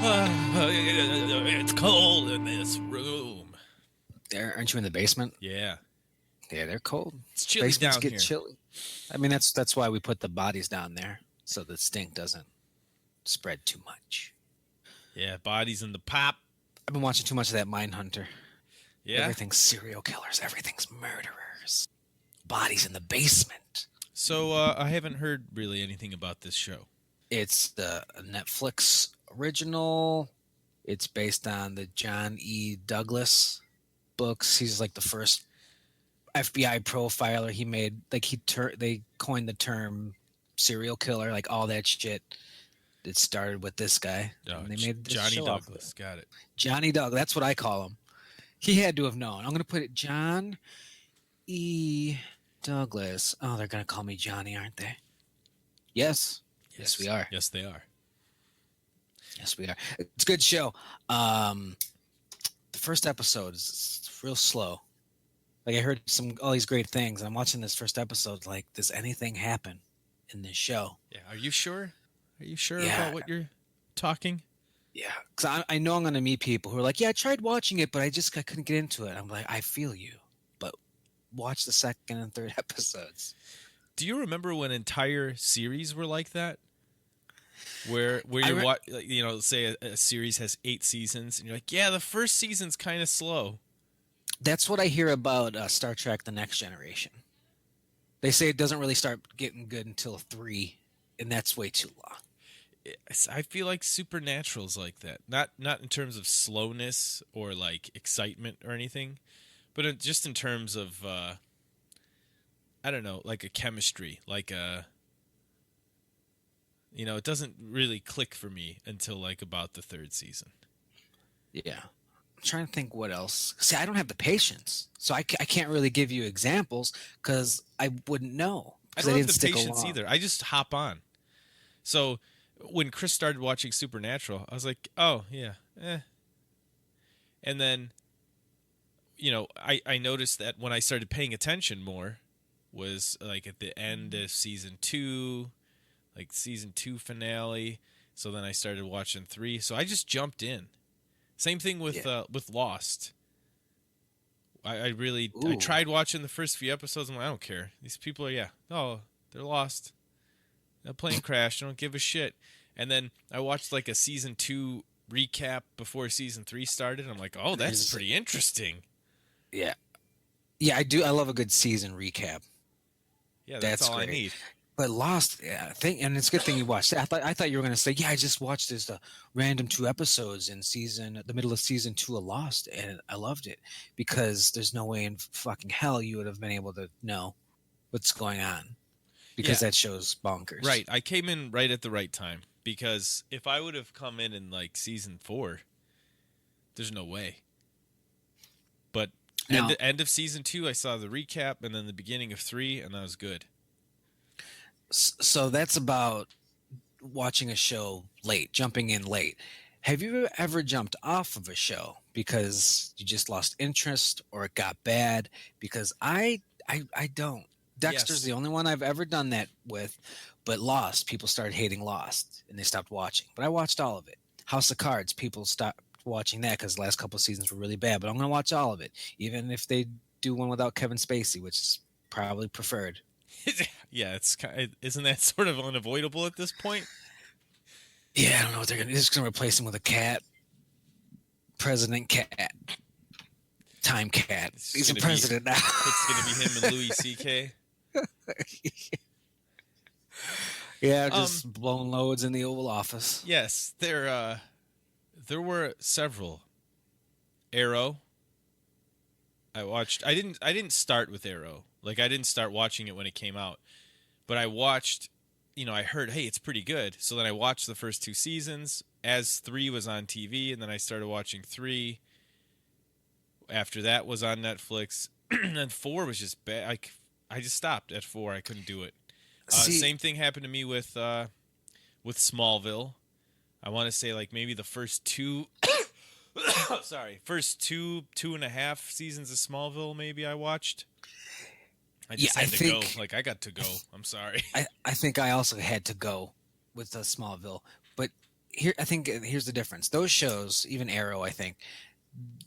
It's cold in this room. Aren't you in the basement? Yeah. Yeah, they're cold. It's chilly Basements down get here. chilly. I mean, that's why we put the bodies down there so the stink doesn't spread too much. Yeah, bodies in the pop. I've been watching too much of that Mindhunter. Yeah. Everything's serial killers. Everything's murderers. Bodies in the basement. So I haven't heard really anything about this show. It's the Netflix original. It's based on the John E. Douglas books. He's like the first FBI profiler. He made they coined the term serial killer, like all that shit. It started with this guy. Oh, And they made this Johnny show off of Douglas. it. Got it. Johnny Douglas. That's what I call him. He had to have known. I'm going to put it John E. Douglas. Oh, they're going to call me Johnny, aren't they? Yes. Yes, we are. Yes, they are. Yes, we are. It's a good show. The first episode is real slow. Like I heard all these great things. I'm watching this first episode. Like, does anything happen in this show? Yeah. Are you sure? Are you sure Yeah. about what you're talking? Yeah, because I know I'm going to meet people who are like, yeah, I tried watching it, but I couldn't get into it. I'm like, I feel you, but watch the second and third episodes. Do you remember when entire series were like that? Where you say a series has 8 seasons, and you're like, yeah, the first season's kind of slow. That's what I hear about Star Trek: The Next Generation. They say it doesn't really start getting good until 3, and that's way too long. I feel like Supernatural's like that. Not in terms of slowness or like excitement or anything, but just in terms of I don't know, like a chemistry, like a it doesn't really click for me until like about the 3rd season. Yeah. I'm trying to think what else. See, I don't have the patience, so I can't really give you examples because I wouldn't know. I don't have the patience either. I just hop on. So when Chris started watching Supernatural, I was like, oh, yeah, And then, I noticed that when I started paying attention more was like at the end of season 2, like season 2 finale. So then I started watching 3. So I just jumped in. Same thing with Lost. I tried watching the first few episodes. I'm like, I don't care. These people are, they're lost. A plane crashed. I don't give a shit. And then I watched like a season 2 recap before season 3 started. I'm like, oh, that's pretty interesting. Yeah. Yeah, I do. I love a good season recap. Yeah, that's all great. I need. But Lost, yeah, and it's a good thing you watched it. I thought you were going to say, yeah, I just watched this random 2 episodes in the middle of season 2 of Lost, and I loved it because there's no way in fucking hell you would have been able to know what's going on because that show's bonkers. Right. I came in right at the right time because if I would have come in like season 4, there's no way. But at the end of season 2, I saw the recap and then the beginning of 3, and that was good. So that's about watching a show late, jumping in late. Have you ever jumped off of a show because you just lost interest or it got bad? Because I don't. Dexter's the only one I've ever done that with, but Lost, people started hating Lost and they stopped watching. But I watched all of it. House of Cards, people stopped watching that because the last couple of seasons were really bad. But I'm going to watch all of it, even if they do one without Kevin Spacey, which is probably preferred. Yeah, isn't that sort of unavoidable at this point? Yeah, I don't know what they're going to do. They're just going to replace him with a cat. President Cat. Time Cat. He's a president now. It's going to be him and Louis C.K. Yeah, just blowing loads in the Oval Office. Yes, there were several. Arrow. I watched. I didn't start with Arrow. Like I didn't start watching it when it came out, but I watched. I heard, hey, it's pretty good. So then I watched the first 2 seasons as 3 was on TV, and then I started watching 3. After that was on Netflix, and then 4 was just bad. I just stopped at 4. I couldn't do it. Same thing happened to me with Smallville. I want to say like maybe the first 2 first 2.5 seasons of Smallville maybe I watched. I just had to go. Like I got to go. I'm sorry. I think I also had to go with Smallville, but here I think here's the difference. Those shows, even Arrow, I think,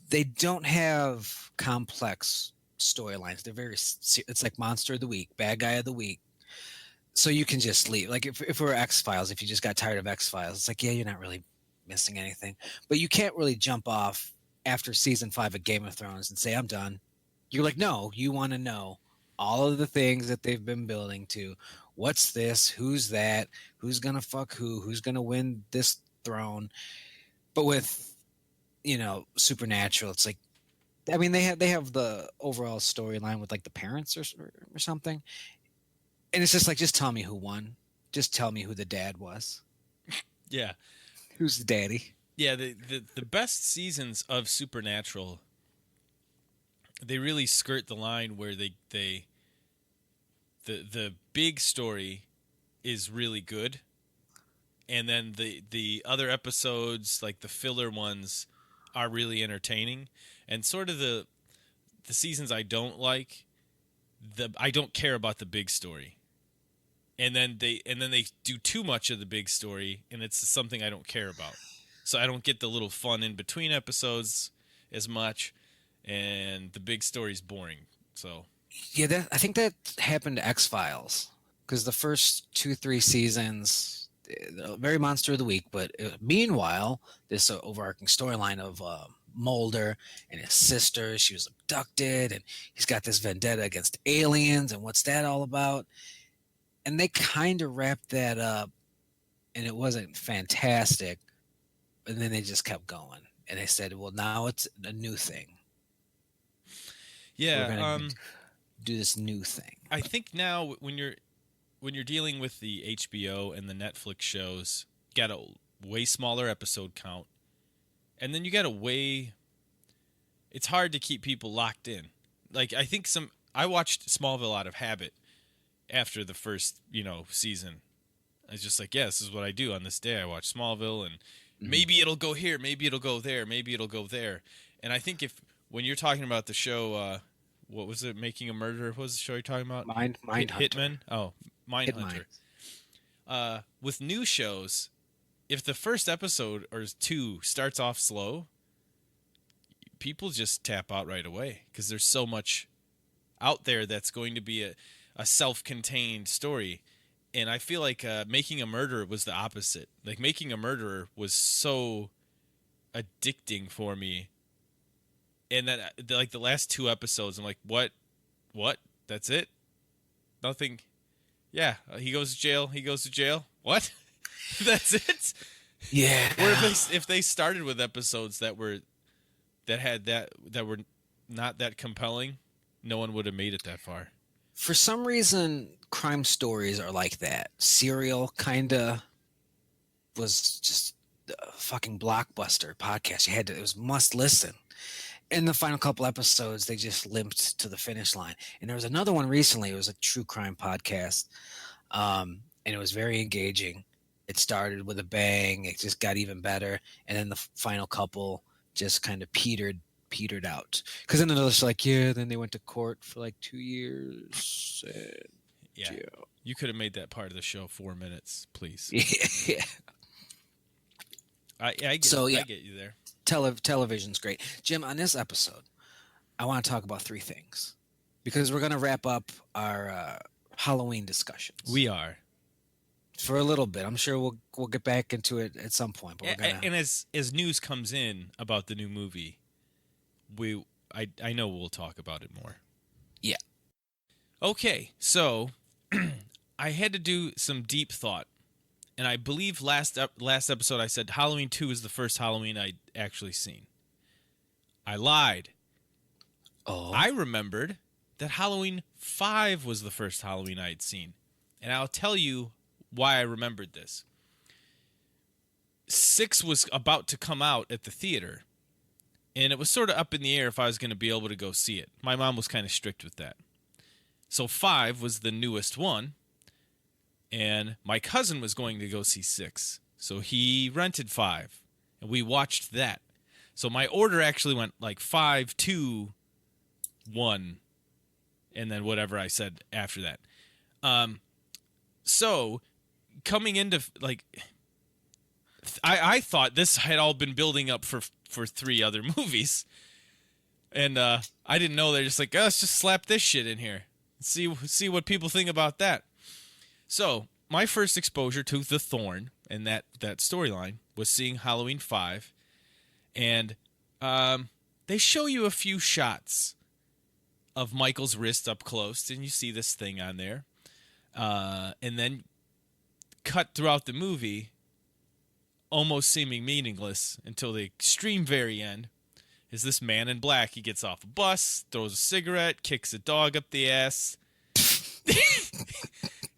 they don't have complex storylines. They're very it's like monster of the week, bad guy of the week. So you can just leave. Like if it were X-Files, if you just got tired of X-Files, it's like, yeah, you're not really missing anything. But you can't really jump off after season 5 of Game of Thrones and say I'm done. You're like, no, you want to know all of the things that they've been building to. What's this? Who's that? Who's gonna fuck who? Who's gonna win this throne? But with, Supernatural, it's like, I mean, they have the overall storyline with like the parents or something, and it's just like, just tell me who won. Just tell me who the dad was. Yeah. Who's the daddy? Yeah, the best seasons of Supernatural, they really skirt the line where the big story is really good, and then the other episodes, like the filler ones, are really entertaining. And sort of the seasons I don't like, I don't care about the big story. And then they do too much of the big story, and it's something I don't care about. So I don't get the little fun in between episodes as much, and the big story's boring. So Yeah, I think that happened to X-Files, because the first 2-3 seasons, very monster of the week. But meanwhile, this overarching storyline of Mulder and his sister, she was abducted, and he's got this vendetta against aliens, and what's that all about? And they kind of wrapped that up, and it wasn't fantastic. And then they just kept going, and they said, well, now it's a new thing. We're yeah, going to do this new thing. I think now when you're dealing with the HBO and the Netflix shows, you got a way smaller episode count, and then you got it's hard to keep people locked in. Like, I watched Smallville out of habit after the first season. I was just like, yeah, this is what I do on this day. I watch Smallville, and maybe it'll go here, maybe it'll go there, maybe it'll go there. And I think when you're talking about the show, what was it? Making a Murderer? What was the show you're talking about? Mindhunter. Hitman? Oh, Mindhunter. With new shows, if the first episode or two starts off slow, people just tap out right away because there's so much out there that's going to be a self-contained story. And I feel like Making a Murderer was the opposite. Like, Making a Murderer was so addicting for me. And then, like, the last 2 episodes, I'm like, what? That's it? Nothing. Yeah, he goes to jail. He goes to jail. What? That's it? Yeah. Or if they started with episodes that were not that compelling, no one would have made it that far. For some reason, crime stories are like that. Serial kinda was just a fucking blockbuster podcast. It was must listen. In the final couple episodes, they just limped to the finish line. And there was another one recently. It was a true crime podcast, and it was very engaging. It started with a bang. It just got even better, and then the final couple just kind of petered out. Because then another's like, yeah, then they went to court for like 2 years. Yeah, jail. You could have made that part of the show 4 minutes, please. Yeah. I get you there. Television's great. Jim, on this episode, I want to talk about 3 things, because we're going to wrap up our Halloween discussions. We are. For a little bit. I'm sure we'll get back into it at some point. But and as news comes in about the new movie, I know we'll talk about it more. Yeah. Okay, so I had to do some deep thought. And I believe last episode I said Halloween 2 is the first Halloween I'd actually seen. I lied. Oh. I remembered that Halloween 5 was the first Halloween I had seen. And I'll tell you why I remembered this. 6 was about to come out at the theater. And it was sort of up in the air if I was going to be able to go see it. My mom was kind of strict with that. So 5 was the newest one. And my cousin was going to go see 6. So he rented 5. And we watched that. So my order actually went like 5, 2, 1. And then whatever I said after that. So coming into, like, I thought this had all been building up for 3 other movies, and I didn't know they're just like, oh, let's just slap this shit in here, see what people think about that. So my first exposure to the Thorn and that storyline was seeing Halloween 5, and they show you a few shots of Michael's wrist up close, and you see this thing on there, and then cut throughout the movie, almost seeming meaningless until the extreme very end, is this man in black. He gets off a bus, throws a cigarette, kicks a dog up the ass.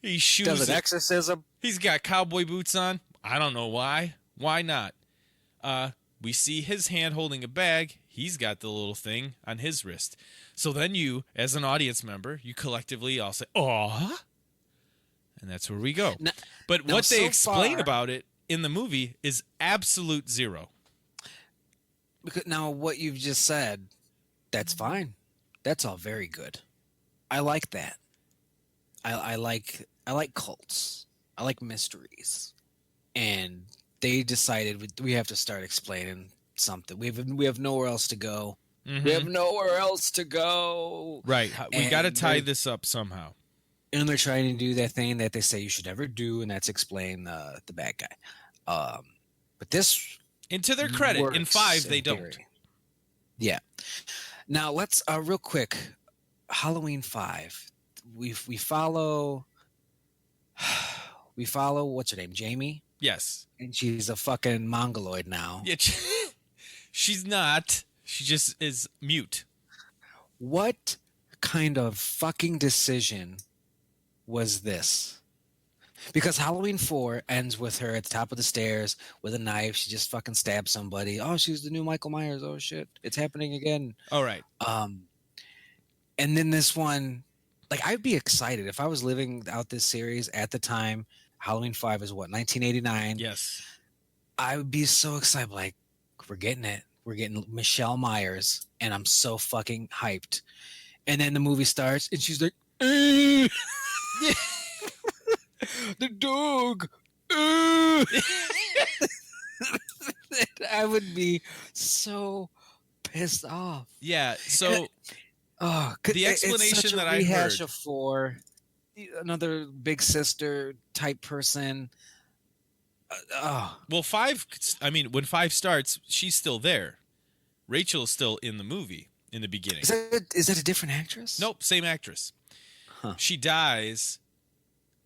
He shoots. Does an exorcism. He's got cowboy boots on. I don't know why. Why not? We see his hand holding a bag. He's got the little thing on his wrist. So then you, as an audience member, you collectively all say, "Aw," and that's where we go. But what they explain about it in the movie is absolute zero. Because now what you've just said, that's fine. That's all very good. I like that. I like cults. I like mysteries. And they decided we have to start explaining something. We have nowhere else to go. Mm-hmm. We have nowhere else to go. Right. We got to tie this up somehow. And they're trying to do that thing that they say you should never do, and that's explain the bad guy. But this, and to their credit, in 5 they don't. Theory. Yeah. Now let's real quick. Halloween 5. We follow. We follow what's her name, Jamie. Yes. And she's a fucking mongoloid now. Yeah. She's not. She just is mute. What kind of fucking decision was this? Because Halloween 4 ends with her at the top of the stairs with a knife. She just fucking stabs somebody. Oh, she's the new Michael Myers. Oh shit, it's happening again. All right. And then this one, like, I'd be excited if I was living out this series at the time. Halloween 5 is what, 1989? Yes. I would be so excited. Like, we're getting it. We're getting Michelle Myers, and I'm so fucking hyped. And then the movie starts, and she's like, the dog. I would be so pissed off. Yeah. So the explanation that I rehash heard of 4, another big sister type person. Well, 5. I mean, when 5 starts, she's still there. Rachel's still in the movie in the beginning. Is that a different actress? Nope, same actress. Huh. She dies.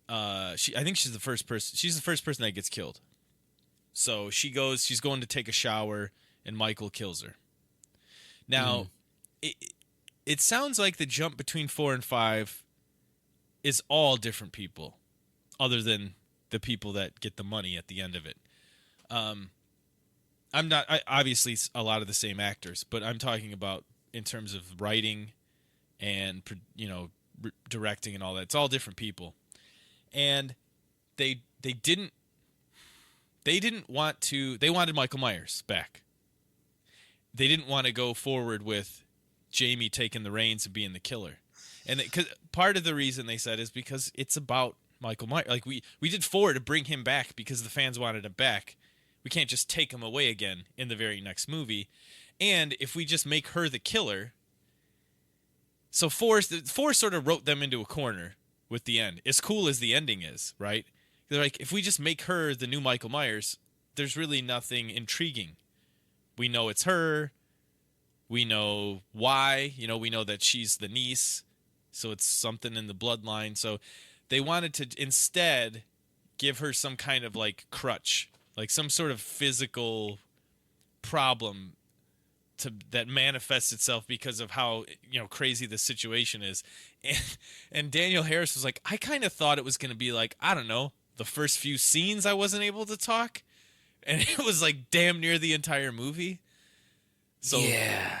I think she's the first person. She's the first person that gets killed. So she's going to take a shower, and Michael kills her. Now, it sounds like the jump between 4 and 5 is all different people, other than the people that get the money at the end of it. Obviously a lot of the same actors, but I'm talking about in terms of writing and, directing and all that. It's all different people. And they didn't want to. They wanted Michael Myers back. They didn't want to go forward with Jamie taking the reins and being the killer. And because part of the reason they said is because it's about Michael Myers. Like we did 4 to bring him back because the fans wanted him back. We can't just take him away again in the very next movie. And if we just make her the killer, so 4 sort of wrote them into a corner with the end. As cool as the ending is, right? They're like, if we just make her the new Michael Myers, there's really nothing intriguing. We know it's her. We know why. We know that she's the niece. So it's something in the bloodline. So they wanted to instead give her some kind of like crutch, like some sort of physical problem that manifests itself because of how crazy the situation is. And Daniel Harris was like, I kind of thought it was going to be like, I don't know, the first few scenes I wasn't able to talk, and it was like damn near the entire movie. So yeah.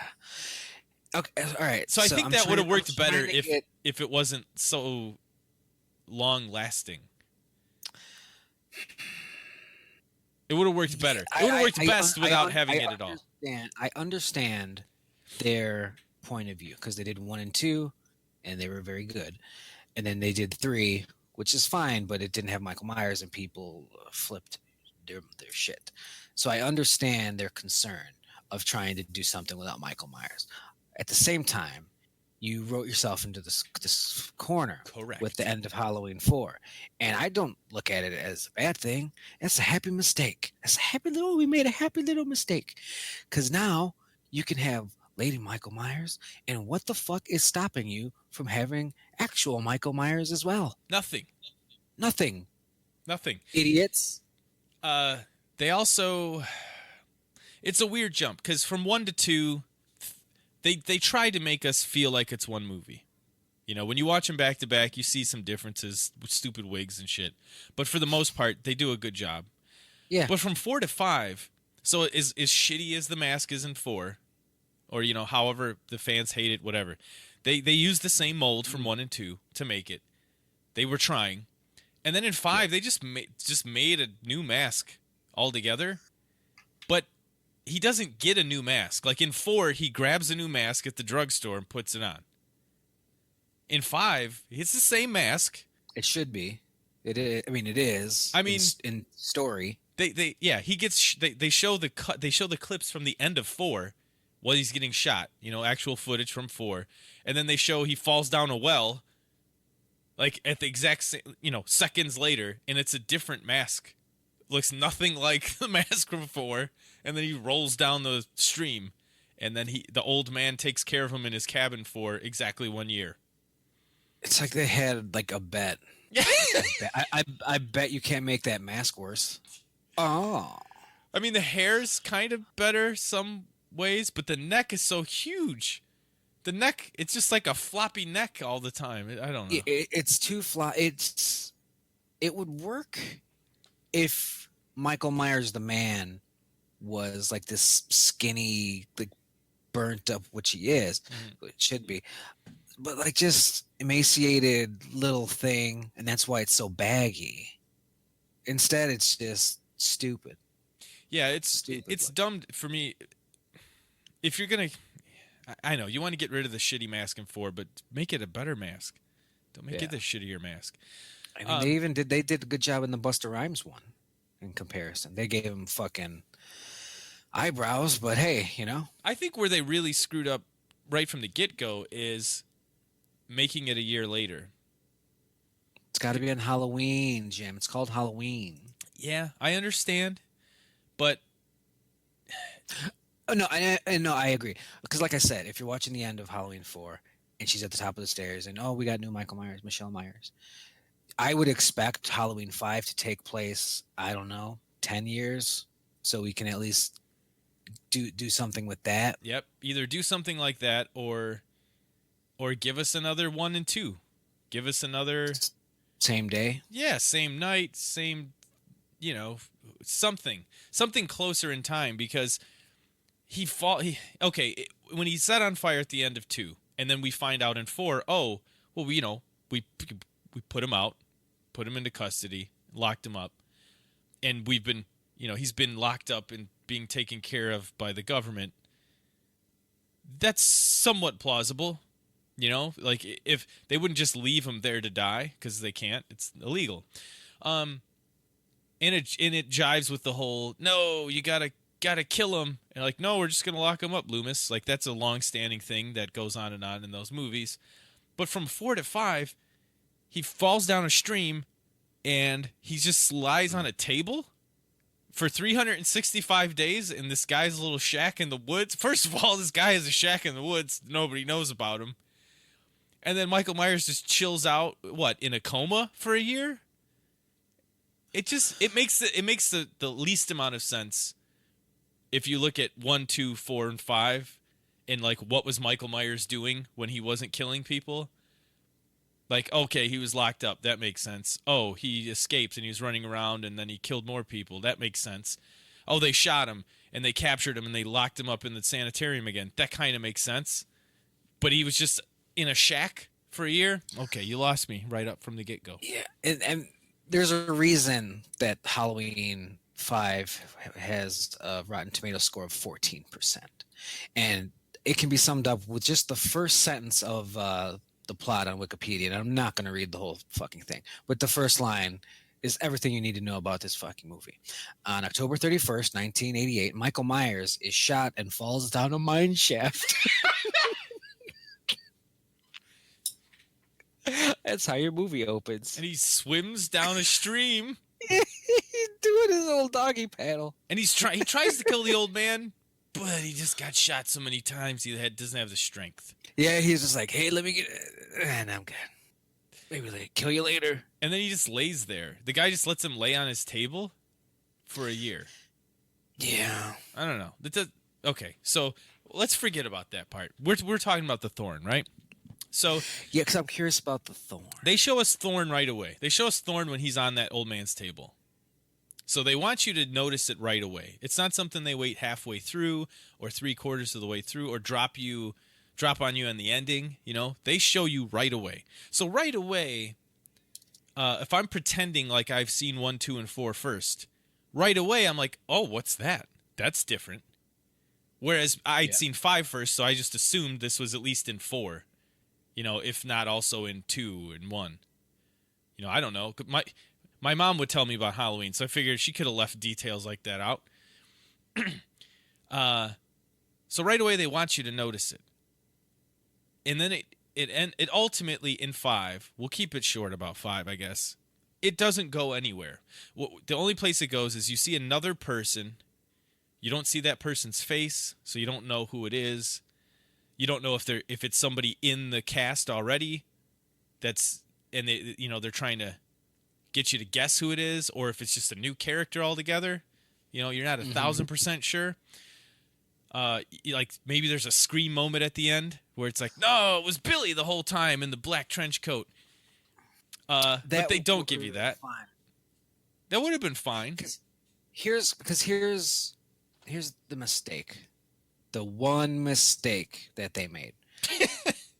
Okay. All right. So I think that would have worked better if it wasn't so long lasting. It would have worked better. It would have worked best without having it at all. I understand their point of view because they did 1 and 2, and they were very good, and then they did 3, which is fine, but it didn't have Michael Myers, and people flipped their shit. So I understand their concern of trying to do something without Michael Myers. At the same time, you wrote yourself into this corner with the Correct. end of Halloween 4. And I don't look at it as a bad thing. It's a happy mistake. It's a happy little, we made a happy little mistake. Because now you can have Lady Michael Myers. And what the fuck is stopping you from having actual Michael Myers as well? Nothing. Nothing. Nothing. Idiots. Uh, they also, it's a weird jump because from 1 to 2, they try to make us feel like it's one movie. You know, when you watch them back to back, you see some differences with stupid wigs and shit. But for the most part, they do a good job. Yeah. But from 4 to 5, so as shitty as The Mask is in 4, or, you know, however the fans hate it, whatever, they use the same mold from 1 and 2 to make it. They were trying. And then in 5, they just made a new mask altogether. But he doesn't get a new mask. Like in 4, he grabs a new mask at the drugstore and puts it on. In 5, it's the same mask. It should be. It is. I mean, it is. I mean, in story. He gets. They show the cut. They show the clips from the end of 4, while he's getting shot. You know, actual footage from 4, and then they show he falls down a well. Like at the exact same, you know, seconds later, and it's a different mask. Looks nothing like the mask from 4, and then he rolls down the stream, and then the old man takes care of him in his cabin for exactly 1 year. It's like they had like a bet. I bet you can't make that mask worse. Oh. I mean, the hair's kind of better some ways, but the neck is so huge. The neck, it's just like a floppy neck all the time. I don't know. It's too it would work if Michael Myers the man was like this skinny, like burnt up, which he is. Mm-hmm. It should be. But like just emaciated little thing, and that's why it's so baggy. Instead, it's just stupid. Yeah, it's dumb for me. If you're gonna, I know you want to get rid of the shitty mask in 4, but make it a better mask. Don't make it the shittier mask. I mean, they did a good job in the Busta Rhymes one. In comparison, they gave him fucking eyebrows, but hey, you know. I think where they really screwed up right from the get-go is making it a year later. It's got to be on Halloween, Jim. It's called Halloween. Yeah, I understand, but no, I agree. Because, like I said, if you're watching the end of Halloween 4 and she's at the top of the stairs, and we got new Michael Myers, Michelle Myers, I would expect Halloween 5 to take place. I don't know, 10 years, so we can at least do something with that. Yep, either do something like that or give us another 1 and 2. Give us another same day. Yeah, same night, same, you know, something closer in time, because when he's set on fire at the end of 2, and then we find out in 4, we put him out, put him into custody, locked him up, and we've been, he's been locked up and being taken care of by the government. That's somewhat plausible. Like if they wouldn't just leave him there to die, because they can't, it's illegal. And it jives with the whole, no, you gotta kill him. And like, no, we're just gonna lock him up, Loomis. Like that's a long-standing thing that goes on in those movies. But from 4 to 5, he falls down a stream, and he just lies on a table for 365 days in this guy's little shack in the woods. First of all, this guy has a shack in the woods. Nobody knows about him. And then Michael Myers just chills out, in a coma for a year? It makes the least amount of sense if you look at 1, 2, 4, and 5, and like what was Michael Myers doing when he wasn't killing people? Like, okay, he was locked up. That makes sense. Oh, he escaped and he was running around and then he killed more people. That makes sense. Oh, they shot him and they captured him and they locked him up in the sanitarium again. That kind of makes sense. But he was just in a shack for a year? Okay, you lost me right up from the get-go. Yeah, and there's a reason that Halloween 5 has a Rotten Tomatoes score of 14%. And it can be summed up with just the first sentence of the plot on Wikipedia. And I'm not going to read the whole fucking thing. But the first line is everything you need to know about this fucking movie. On October 31st, 1988, Michael Myers is shot and falls down a mine shaft. That's how your movie opens. And he swims down a stream. He's doing his old doggy paddle. And he tries to kill the old man, but he just got shot so many times he doesn't have the strength. Yeah, he's just like, hey, let me get it. And I'm good. Maybe they kill you later. And then he just lays there. The guy just lets him lay on his table for a year. Yeah. I don't know. Okay, so let's forget about that part. We're talking about the Thorn, right? So yeah, because I'm curious about the Thorn. They show us Thorn right away. They show us Thorn when he's on that old man's table. So they want you to notice it right away. It's not something they wait halfway through or 3/4 of the way through or drop on you in the ending. They show you right away. So right away, if I'm pretending like I've seen 1, 2, and 4 first, right away I'm like, oh, what's that? That's different. Whereas I'd seen 5 first, so I just assumed this was at least in 4. If not also in 2 and 1. I don't know. My mom would tell me about Halloween, so I figured she could have left details like that out. So right away they want you to notice it. And then it ultimately in 5, we'll keep it short about 5, I guess. It doesn't go anywhere. The only place it goes is you see another person. You don't see that person's face, so you don't know who it is. You don't know if it's somebody in the cast already they're trying to get you to guess who it is, or if it's just a new character altogether. You're not 1,000% sure. Like maybe there's a scream moment at the end where it's like, no, it was Billy the whole time in the black trench coat. But they don't give you that. Fine. That would have been fine. Here's the mistake. The one mistake that they made.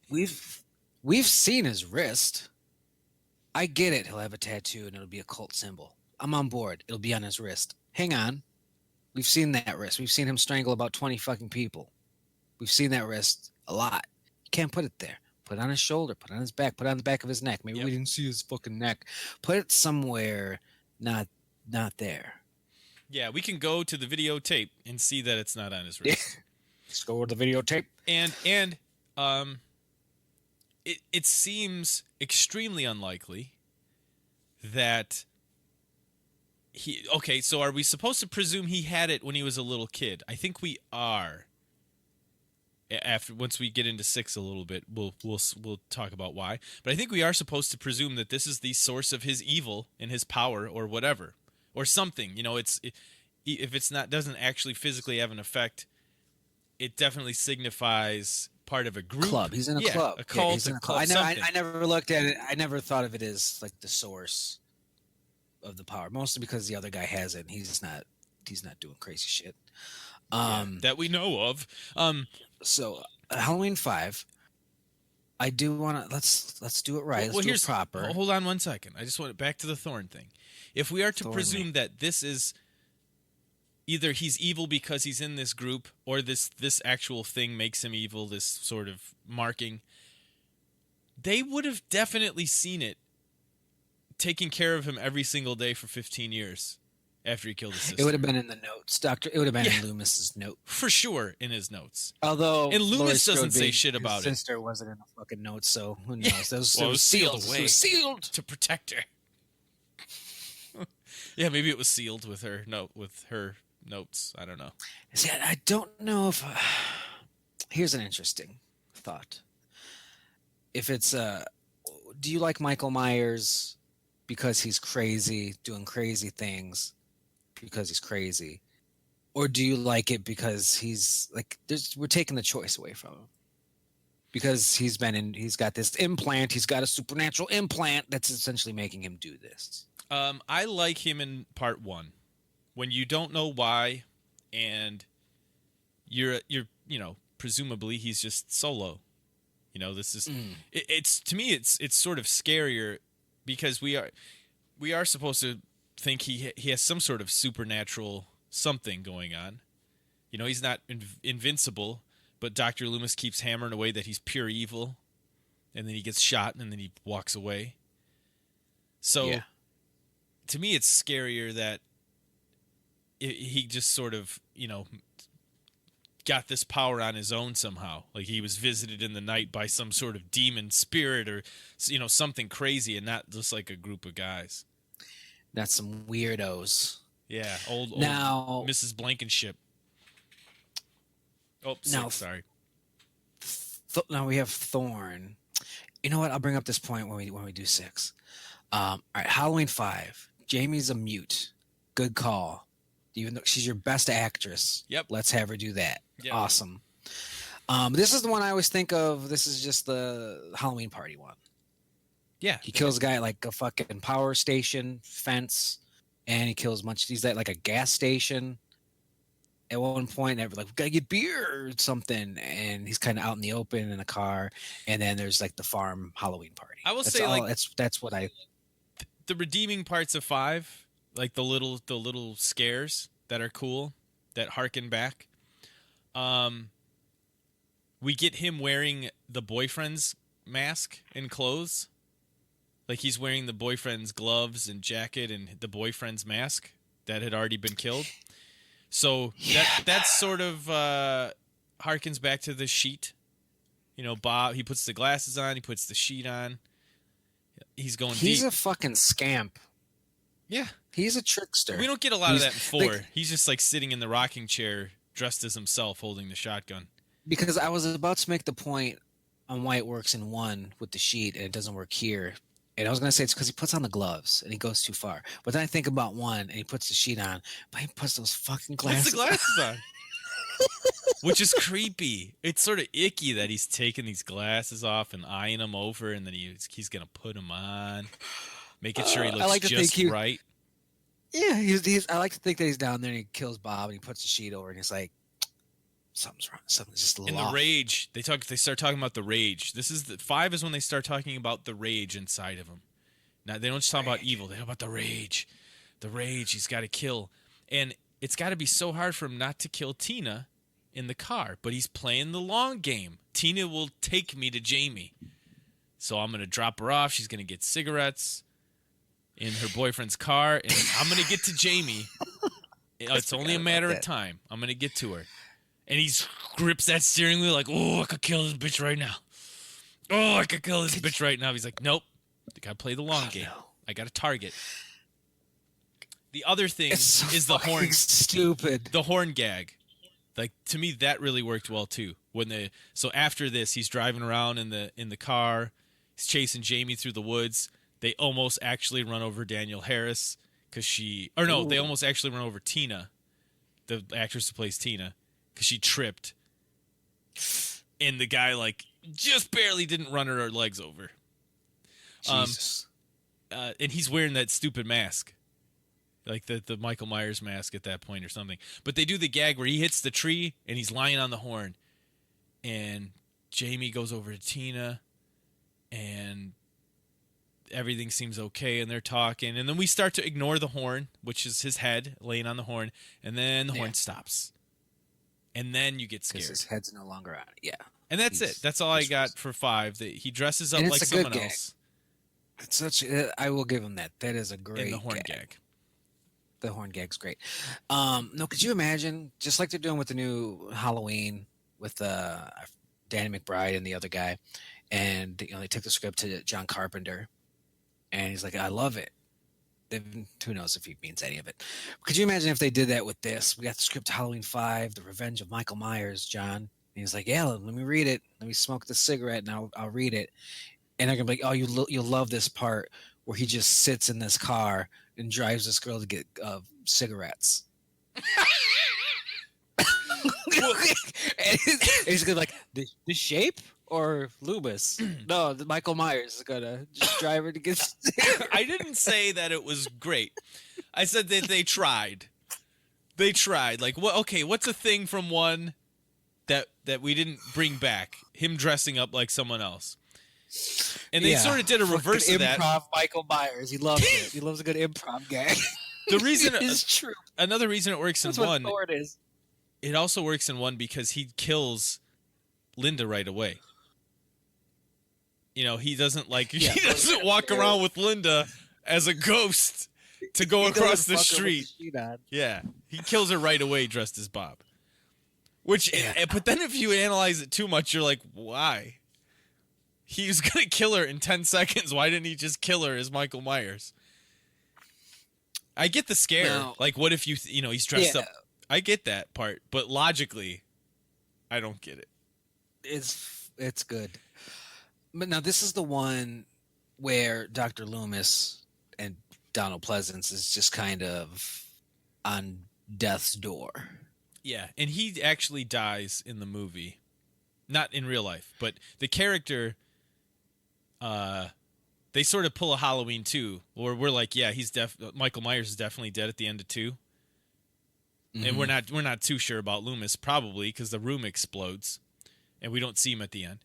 We've seen his wrist. I get it. He'll have a tattoo and it'll be a cult symbol. I'm on board. It'll be on his wrist. Hang on. We've seen that wrist. We've seen him strangle about 20 fucking people. We've seen that wrist a lot. You can't put it there. Put it on his shoulder. Put it on his back. Put it on the back of his neck. Maybe we didn't see his fucking neck. Put it somewhere not there. Yeah, we can go to the videotape and see that it's not on his wrist. Let's go with the videotape. And it seems extremely unlikely that he. Okay, so are we supposed to presume he had it when he was a little kid? I think we are. Once we get into 6 a little bit, we'll talk about why. But I think we are supposed to presume that this is the source of his evil and his power, or whatever, or something. If it's not doesn't actually physically have an effect, it definitely signifies part of a group. Club. He's in a club. A cult. He's in a club. I never looked at it. I never thought of it as like the source of the power. Mostly because the other guy has it. And he's not doing crazy shit. That we know of. So Halloween 5. I do want to let's do it right. Let's do it proper. Hold on one second. I just want back to the Thorn thing. If we are to presume that this is either he's evil because he's in this group, or this actual thing makes him evil, this sort of marking, they would have definitely seen it taking care of him every single day for 15 years after he killed his sister. It would have been in the notes, Doctor. It would have been in Loomis's note. For sure, in his notes. Although and Loomis doesn't say shit about his sister wasn't in the fucking notes, so who knows? Yeah. It was sealed away. It was sealed to protect her. Yeah, maybe it was sealed with her notes. I don't know. See, I don't know if. Here's an interesting thought. If it's do you like Michael Myers because he's crazy, doing crazy things, because he's crazy, or do you like it because he's like we're taking the choice away from him? Because he's got this implant, he's got a supernatural implant that's essentially making him do this. I like him in part 1, when you don't know why, and you're presumably he's just solo. This is it's to me it's sort of scarier because we are supposed to think he has some sort of supernatural something going on. He's not invincible, but Dr. Loomis keeps hammering away that he's pure evil, and then he gets shot and then he walks away. So to me, it's scarier that he just sort of, got this power on his own somehow. Like he was visited in the night by some sort of demon spirit or, something crazy, and not just like a group of guys. That's some weirdos. Yeah, old Now, Mrs. Blankenship. Oh, now, sorry. Now we have Thorn. You know what? I'll bring up this point when we do 6. All right, Halloween 5. Jamie's a mute. Good call. Even though she's your best actress. Yep. Let's have her do that. Yep. Awesome. This is the one I always think of. This is just the Halloween party one. Yeah. He kills a guy at like a fucking power station fence, and he kills a bunch. He's at like a gas station. At one point, they're like, "We gotta get beer or something," and he's kind of out in the open in a car. And then there's like the farm Halloween party. I will say, like, that's what I. The redeeming parts of 5, like the little scares that are cool, that harken back. We get him wearing the boyfriend's mask and clothes. Like he's wearing the boyfriend's gloves and jacket and the boyfriend's mask that had already been killed. So that sort of harkens back to the sheet. Bob, he puts the glasses on, he puts the sheet on. He's going deep. He's a fucking scamp. Yeah. He's a trickster. We don't get a lot of that in 4. He's just like sitting in the rocking chair dressed as himself holding the shotgun. Because I was about to make the point on why it works in 1 with the sheet and it doesn't work here. And I was going to say it's because he puts on the gloves and he goes too far. But then I think about 1 and he puts the sheet on, but he puts those fucking glasses on. Puts the glasses on. Which is creepy. It's sort of icky that he's taking these glasses off and eyeing them over, and then he's going to put them on, making sure he looks just right. Yeah, I like to think that he's down there and he kills Bob and he puts the sheet over and he's like, something's wrong. Something's just a little off. The rage. They start talking about the rage. 5 is when they start talking about the rage inside of him. Now they don't just talk about evil. They talk about the rage. The rage he's got to kill, and it's got to be so hard for him not to kill Tina in the car. But he's playing the long game. Tina will take me to Jamie, so I'm gonna drop her off. She's gonna get cigarettes in her boyfriend's car, and I'm gonna get to Jamie. It's only a matter of time. I'm gonna get to her. And he grips that steering wheel like, oh, I could kill this bitch right now. Oh, I could kill this bitch right now. He's like, nope. I got to play the long game. No. I got to target. The other thing is the horn. Stupid. The horn gag. Like, to me, that really worked well, too. So after this, he's driving around in the car. He's chasing Jamie through the woods. They almost actually run over Danielle Harris they almost actually run over Tina, the actress who plays Tina. Because she tripped, and the guy just barely didn't run her legs over. Jesus. And he's wearing that stupid mask, like the Michael Myers mask at that point or something. But they do the gag where he hits the tree and he's lying on the horn, and Jamie goes over to Tina, and everything seems okay, and they're talking, and then we start to ignore the horn, which is his head laying on the horn, and then the horn stops. And then you get scared. His head's no longer on it. Yeah. And that's it. That's all I got for 5. He dresses up like someone else. It's I will give him that. That is a great and the horn gag. The horn gag's great. No, could you imagine, just like they're doing with the new Halloween with Danny McBride and the other guy, and they took the script to John Carpenter, and he's like, I love it. Who knows if he means any of it. Could you imagine if they did that with this? We got the script to Halloween 5, The Revenge of Michael Myers, John. And he's like, yeah, let me read it. Let me smoke the cigarette and I'll read it. And they're going to be like, oh, you'll love this part where he just sits in this car and drives this girl to get cigarettes. And he's going to like, the shape? Or Loomis. No, Michael Myers is going to just drive her to get... I didn't say that it was great. I said that they tried. They tried. Like, what's a thing from 1 that we didn't bring back? Him dressing up like someone else. And they sort of did a reverse of that. Improv Michael Myers. He loves it. He loves a good improv gag. The reason... It's true. Another reason it works in 1... That's what Thorn is. It also works in 1 because he kills Linda right away. He doesn't he doesn't walk around with Linda as a ghost. to go He across doesn't the fuck her with street. sheet on. Yeah, he kills her right away dressed as Bob. Which, Yeah. but then if you analyze it too much, you're like, why? He was gonna kill her in 10 seconds. Why didn't he just kill her as Michael Myers? I get the scare. Now, Like, what if he's dressed yeah, up? I get that part, but logically, I don't get it. it's good. But now this is the one where Dr. Loomis and Donald Pleasance is just kind of on death's door. Yeah, and he actually dies in the movie, not in real life, but the character. They sort of pull a Halloween 2, where we're like, yeah, Michael Myers is definitely dead at the end of 2, and we're not too sure about Loomis, probably because the room explodes, and we don't see him at the end.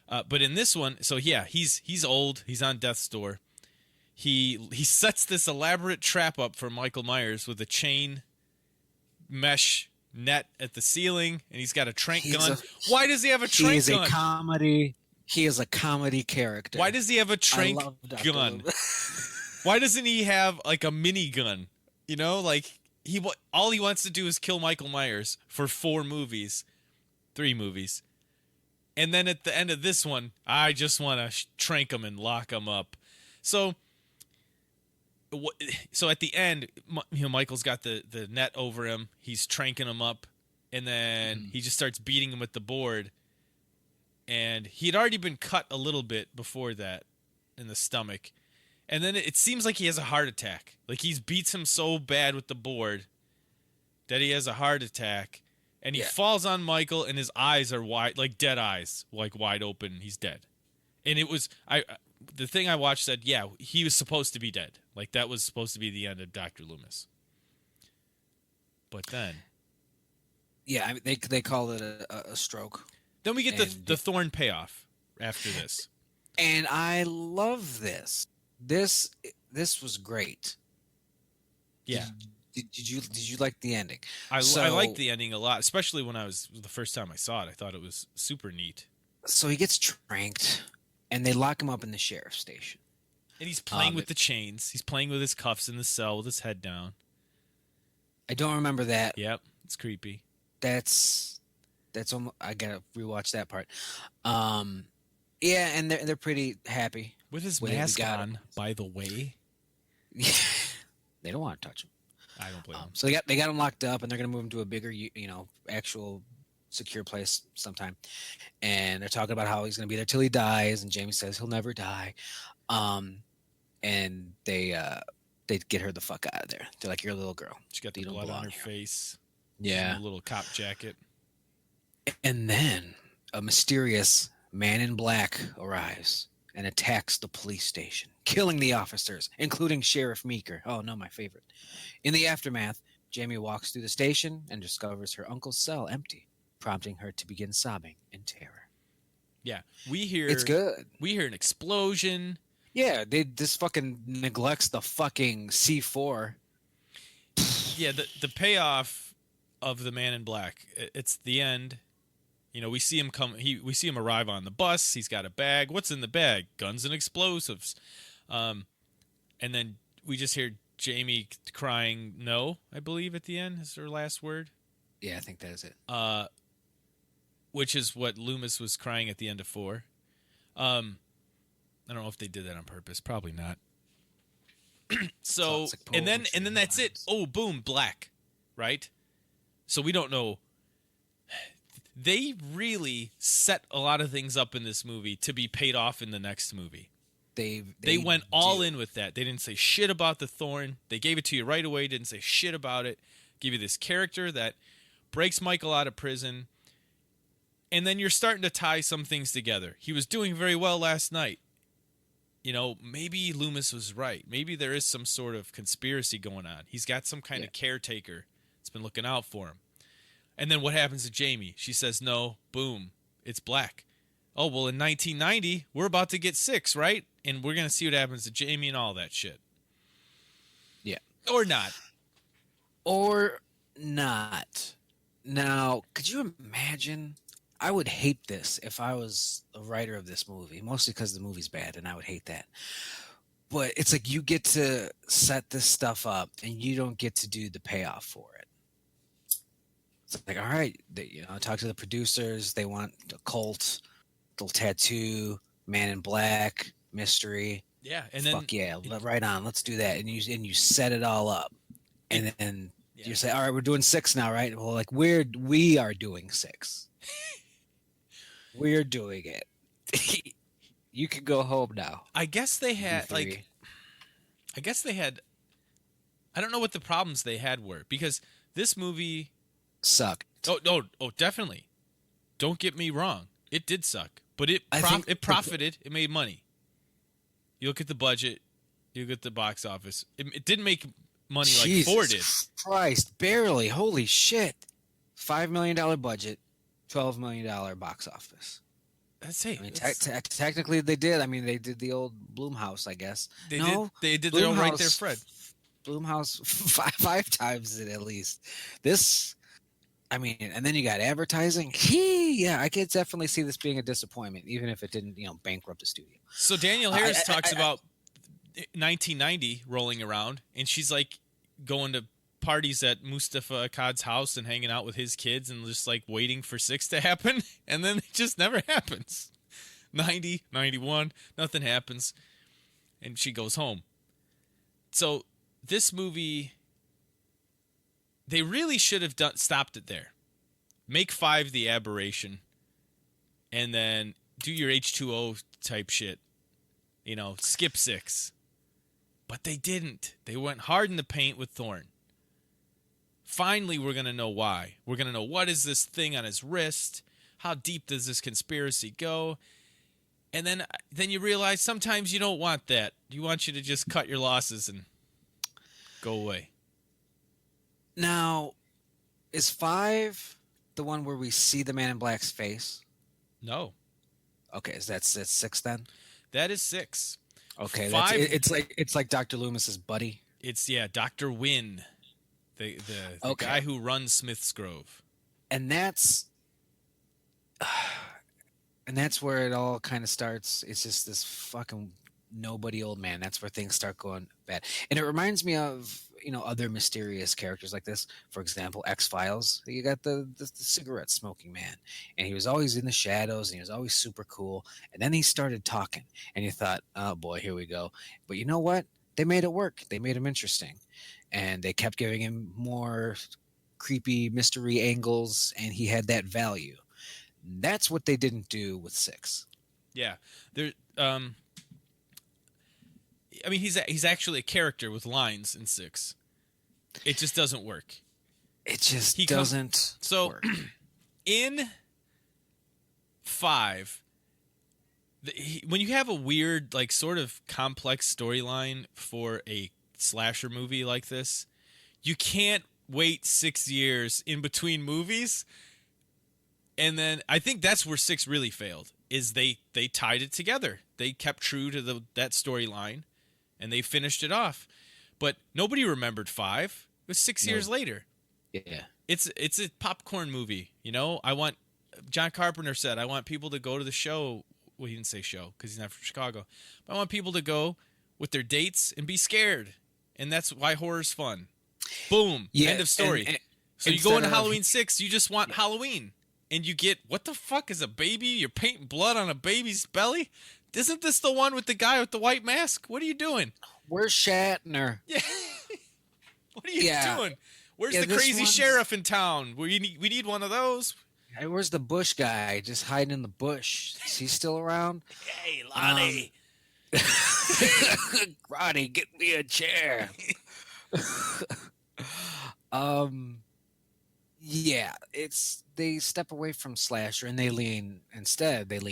But in this one, so yeah, he's old, he's on death's door. He sets this elaborate trap up for Michael Myers with a chain mesh net at the ceiling, and he's got a trank gun. Why does he have a trank gun? He is a comedy character. Why does he have a trank gun? Why doesn't he have like a mini gun? You know, like all he wants to do is kill Michael Myers for 3 movies. And then at the end of this one, I just want to trank him and lock him up. So at the end, Michael's got the net over him. He's tranking him up, and then he just starts beating him with the board. And he had already been cut a little bit before that in the stomach. And then it seems like he has a heart attack. Like he beats him so bad with the board that he has a heart attack. And he falls on Michael, and his eyes are wide, like dead eyes, like wide open. He's dead. And it was the thing I watched said, yeah, he was supposed to be dead. Like that was supposed to be the end of Dr. Loomis. But then, yeah, I mean, they call it a stroke. Then we get the Thorn payoff after this. And I love this. This was great. Yeah. Did you like the ending? I liked the ending a lot, especially when the first time I saw it. I thought it was super neat. So he gets tranked, and they lock him up in the sheriff's station. And he's playing with the chains. He's playing with his cuffs in the cell with his head down. I don't remember that. Yep, it's creepy. That's almost, I gotta rewatch that part. Yeah, and they're pretty happy with his mask on. By the way, they don't want to touch him. I don't blame him. So they got him locked up, and they're gonna move him to a bigger, actual secure place sometime. And they're talking about how he's gonna be there till he dies, and Jamie says he'll never die. And they get her the fuck out of there. They're like, "You're a little girl. She got the blood on her face. Yeah, a little cop jacket." And then a mysterious man in black arrives and attacks the police station, killing the officers, including Sheriff Meeker. Oh, no, my favorite. In the aftermath, Jamie walks through the station and discovers her uncle's cell empty, prompting her to begin sobbing in terror. Yeah, it's good. We hear an explosion. Yeah, this fucking neglects the fucking C4. Yeah, the payoff of the man in black. It's the end. We see him come. We see him arrive on the bus. He's got a bag. What's in the bag? Guns and explosives. And then we just hear Jamie crying "no," I believe at the end is her last word. Yeah, I think that is it. Which is what Loomis was crying at the end of 4. I don't know if they did that on purpose. Probably not. So and then that's it. Oh, boom, black, right? So we don't know. They really set a lot of things up in this movie to be paid off in the next movie. They went all in with that. They didn't say shit about the Thorn. They gave it to you right away. Didn't say shit about it. Give you this character that breaks Michael out of prison. And then you're starting to tie some things together. He was doing very well last night. Maybe Loomis was right. Maybe there is some sort of conspiracy going on. He's got some kind of caretaker that's been looking out for him. And then what happens to Jamie? She says no. Boom. It's black. Oh, well, in 1990, we're about to get 6, right? And we're going to see what happens to Jamie and all that shit. Yeah. Or not. Now, could you imagine? I would hate this if I was a writer of this movie, mostly because the movie's bad, and I would hate that. but it's like you get to set this stuff up and you don't get to do the payoff for it. It's like, all right, talk to the producers. They want a cult, little tattoo, man in black, mystery. Yeah, and then Fuck yeah, right on. Let's do that. And you set it all up, and then you say, all right, we're doing 6 now, right? Well, like we are doing 6. We're doing it. You can go home now. I guess they had I don't know what the problems they had were, because this movie sucked. Oh, definitely. Don't get me wrong. It did suck, but it profited. It made money. You look at the budget, you look at the box office. It didn't make money like 4 did. Christ, barely. Holy shit. $5 million budget, $12 million box office. That's it. I mean, technically they did. I mean, they did the old Blumhouse, I guess. They did their own right there, Fred. Blumhouse five times it at least. This, I mean, and then you got advertising. Yeah, I could definitely see this being a disappointment, even if it didn't, bankrupt the studio. So Danielle Harris talks about 1990 rolling around, and she's like going to parties at Mustafa Akkad's house and hanging out with his kids and just like waiting for 6 to happen, and then it just never happens. 90, 91, nothing happens, and she goes home. So this movie, they really should have stopped it there. Make 5 the aberration, and then do your H2O type shit. Skip 6. But they didn't. They went hard in the paint with Thorn. Finally, we're going to know why. We're going to know, what is this thing on his wrist? How deep does this conspiracy go? And then you realize sometimes you don't want that. You want you to just cut your losses and go away. Now, is 5 the one where we see the Man in Black's face? No. Okay, is that 6 then? That is 6. Okay, it's like Dr. Loomis's buddy. It's Dr. Wynn. The guy who runs Smith's Grove. And that's where it all kind of starts. It's just this fucking nobody old man. That's where things start going bad. And it reminds me of, other mysterious characters like this. For example, X-Files. You got the cigarette smoking man. And he was always in the shadows, and he was always super cool. And then he started talking, and you thought, oh boy, here we go. But you know what? They made it work. They made him interesting. And they kept giving him more creepy mystery angles, and he had that value. That's what they didn't do with 6. Yeah. I mean, he's actually a character with lines in 6. It just doesn't work. It just doesn't work. In 5, when you have a weird, like, sort of complex storyline for a slasher movie like this, you can't wait 6 years in between movies. And then I think that's where 6 really failed, is they tied it together. They kept true to that storyline, and they finished it off. But nobody remembered 5. It was 6 years later. Yeah. It's a popcorn movie, John Carpenter said, I want people to go to the show. Well, he didn't say show because he's not from Chicago. But I want people to go with their dates and be scared. And that's why horror's fun. Boom. Yeah, end of story. So you go into Halloween 6, you just want Halloween. And you get, what the fuck is a baby? You're painting blood on a baby's belly? Isn't this the one with the guy with the white mask? What are you doing? Where's Shatner? Yeah. What are you doing? Where's the crazy sheriff in town? We need one of those. Hey, where's the bush guy just hiding in the bush? Is he still around? Hey, Lonnie. Ronnie, get me a chair. Yeah, they step away from slasher and they lean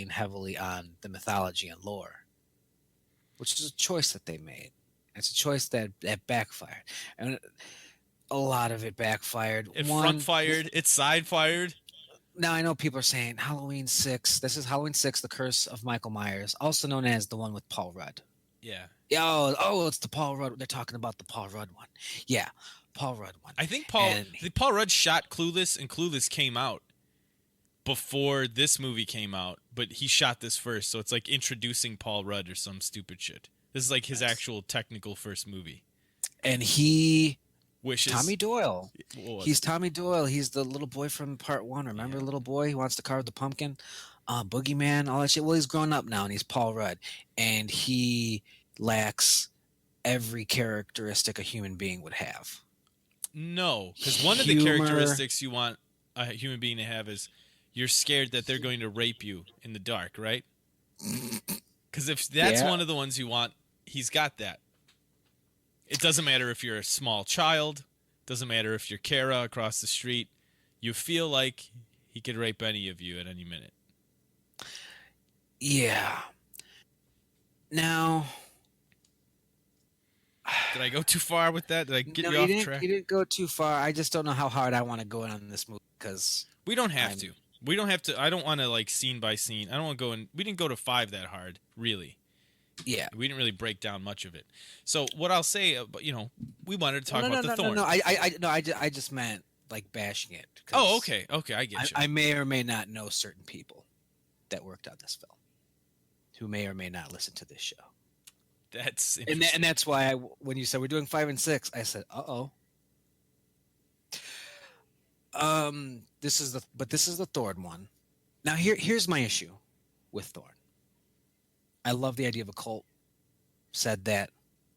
heavily on the mythology and lore, which is a choice that they made. It's a choice that backfired, and a lot of it backfired. It front fired. It side fired. Now I know people are saying Halloween 6. This is Halloween 6: The Curse of Michael Myers, also known as the one with Paul Rudd. Yeah. Oh, it's the Paul Rudd. They're talking about the Paul Rudd one. Yeah. Paul Rudd one. I think Paul Rudd shot Clueless, and Clueless came out before this movie came out, but he shot this first, so it's like introducing Paul Rudd or some stupid shit. This is like his Nice. actual technical first movie. And Wishes. Tommy Doyle. What was He's it? Tommy Doyle. He's the little boy from part one. Remember Yeah. the little boy who wants to carve the pumpkin? Boogeyman, all that shit. Well, he's grown up now and he's Paul Rudd. And he lacks every characteristic a human being would have. No, because one of the Humor. characteristics you want a human being to have is you're scared that they're going to rape you in the dark, right? Because if that's Yeah. one of the ones you want, he's got that. It doesn't matter if you're a small child. Doesn't matter if you're Kara across the street. You feel like he could rape any of you at any minute. Yeah. Now, Did I go too far with that? Did I get no, you you off didn't. track? You didn't go too far. I just don't know how hard I want to go in on this movie because We don't have I'm. to. We don't have to. I don't want to like scene by scene. I don't want to go in. We didn't go to 5 that hard, really. Yeah. We didn't really break down much of it. So what I'll say, we wanted to talk No, about no, the no, no, Thorn. no. I just meant like bashing it. Oh, 'Cause okay, okay, I get you. I may or may not know certain people that worked on this film who may or may not listen to this show. That's And that's why when you said we're doing 5 and 6, I said, "Uh-oh." This is the Thorn one. Now here's my issue with Thorn. I love the idea of a cult. Said that,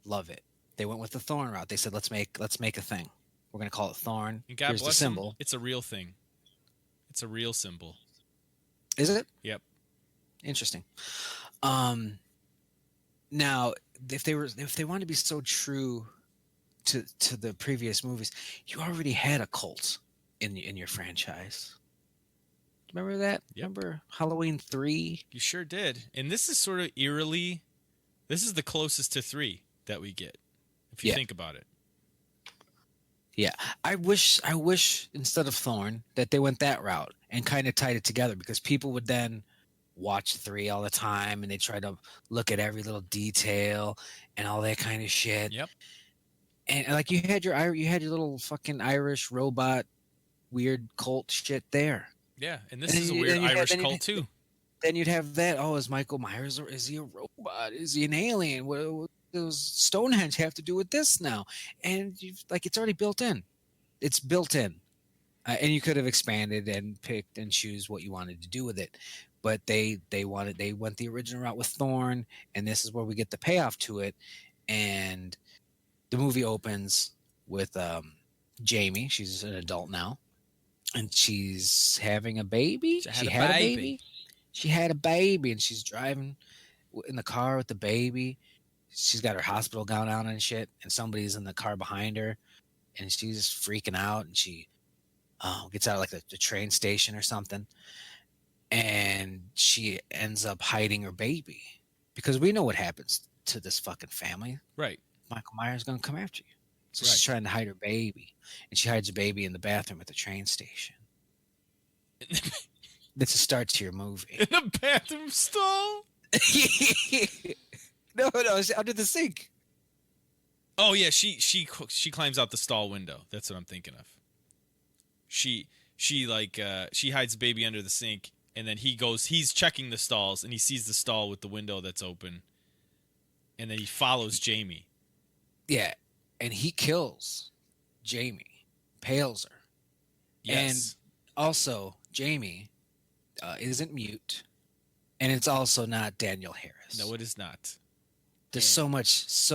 love it. They went with the Thorn route. They said let's make a thing. We're gonna call it Thorn. And God Here's the bless him. symbol. It's a real thing. It's a real symbol. Is it? Yep. Interesting. Now if they wanted to be so true to the previous movies, you already had a cult in your franchise. Remember that? Yep. Remember Halloween 3? You sure did. And this is sort of eerily. This is the closest to 3 that we get, if you Yeah. think about it. Yeah. I wish instead of Thorn that they went that route and kind of tied it together, because people would then watch 3 all the time and they try to look at every little detail and all that kind of shit. Yep. And like you had your little fucking Irish robot weird cult shit there. Yeah, and this And is a then weird you had- Irish then you- cult too. Then you'd have that. Oh, is Michael Myers, or is he a robot? Is he an alien? What does Stonehenge have to do with this now? And it's already built in. It's built in, and you could have expanded and picked and choose what you wanted to do with it. But they went the original route with Thorn, and this is where we get the payoff to it. And the movie opens with Jamie. She's an adult now, and she's having a baby. She had a baby. She had a baby, and she's driving in the car with the baby. She's got her hospital gown on and shit, and somebody's in the car behind her, and she's freaking out, and she gets out of like the train station or something, and she ends up hiding her baby, because we know what happens to this fucking family. Right. Michael Myers gonna come after you. So Right. she's trying to hide her baby, and she hides her baby in the bathroom at the train station. That's a start to your movie. In the bathroom stall? No, it's under the sink. Oh yeah, she climbs out the stall window. That's what I'm thinking of. She hides the baby under the sink, and then he's checking the stalls, and he sees the stall with the window that's open, and then he follows Jamie. Yeah, and he kills Jamie, pales her. Yes. Also, Jamie isn't mute, and it's also not Daniel Harris. No, it is not. There's so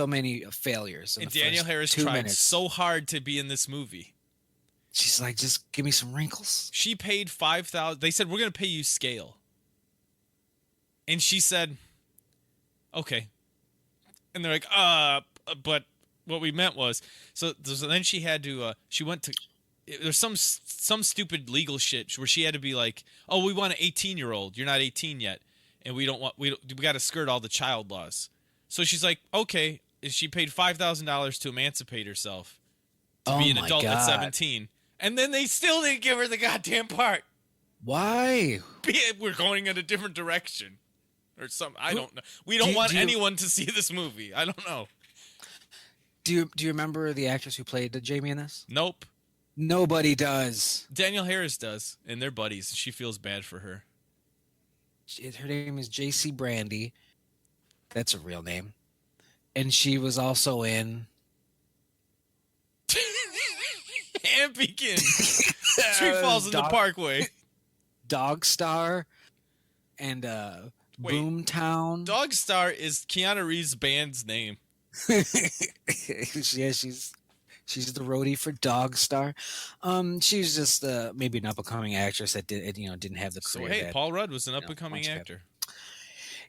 many failures. And Daniel Harris tried so hard to be in this movie. She's like, just give me some wrinkles. She paid $5,000. They said, we're going to pay you scale. And she said, okay. And they're like, but what we meant was, so then she had to, she went to, there's some stupid legal shit where she had to be like, oh, we want an 18-year-old. You're not 18 yet. And we got to skirt all the child laws. So she's like, okay. And she paid $5,000 to emancipate herself to be an adult at 17. And then they still didn't give her the goddamn part. Why? We're going in a different direction. Or something. I don't know. We don't want anyone to see this movie. I don't know. Do you remember the actress who played Jamie in this? Nope. Nobody does. Daniel Harris does. And they're buddies. She feels bad for her. Her name is J.C. Brandy. That's a real name. And she was also in Ant Beacon. Tree falls in the Parkway. Dog Star and Wait. Boomtown. Dog Star is Keanu Reeves' band's name. Yeah, she's the roadie for Dog Star. She's just maybe an up and coming actress that didn't have the So career. hey, that, Paul Rudd was an up and coming actor.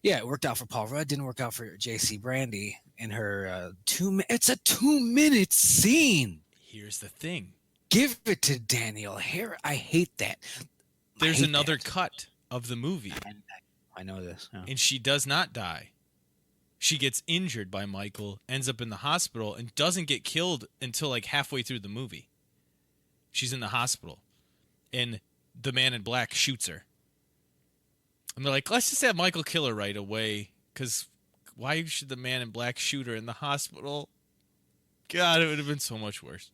Yeah, it worked out for Paul Rudd. Didn't work out for J.C. Brandy in her It's a 2-minute scene. Here's the thing. Give it to Danielle Hare. I hate that. There's another cut of the movie. I know this. Yeah. And she does not die. She gets injured by Michael, ends up in the hospital, and doesn't get killed until like halfway through the movie. She's in the hospital, and the man in black shoots her. And they're like, let's just have Michael kill her right away, because why should the man in black shoot her in the hospital? God, it would have been so much worse.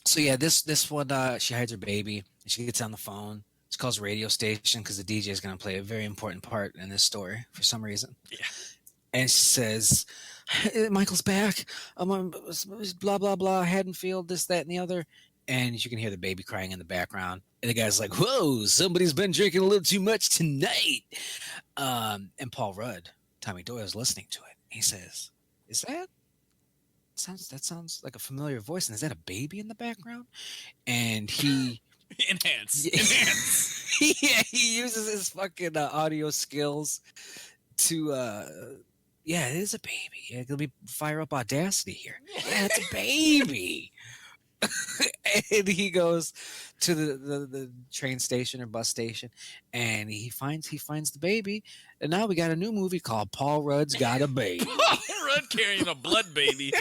So yeah, this one, she hides her baby, and she gets on the phone. She calls a radio station because the DJ is going to play a very important part in this story for some reason. Yeah. And she says, Michael's back. Blah, blah, blah. Haddonfield, this, that, and the other. And you can hear the baby crying in the background. And the guy's like, whoa, somebody's been drinking a little too much tonight. And Paul Rudd, Tommy Doyle, is listening to it. He says, that sounds like a familiar voice. And is that a baby in the background? And he... Enhance. Yeah, he uses his fucking audio skills to yeah, it is a baby. Yeah, let me fire up Audacity here. Yeah, it's a baby. And he goes to the train station or bus station, and he finds the baby. And now we got a new movie called Paul Rudd's Got a Baby. Paul Rudd carrying a blood baby.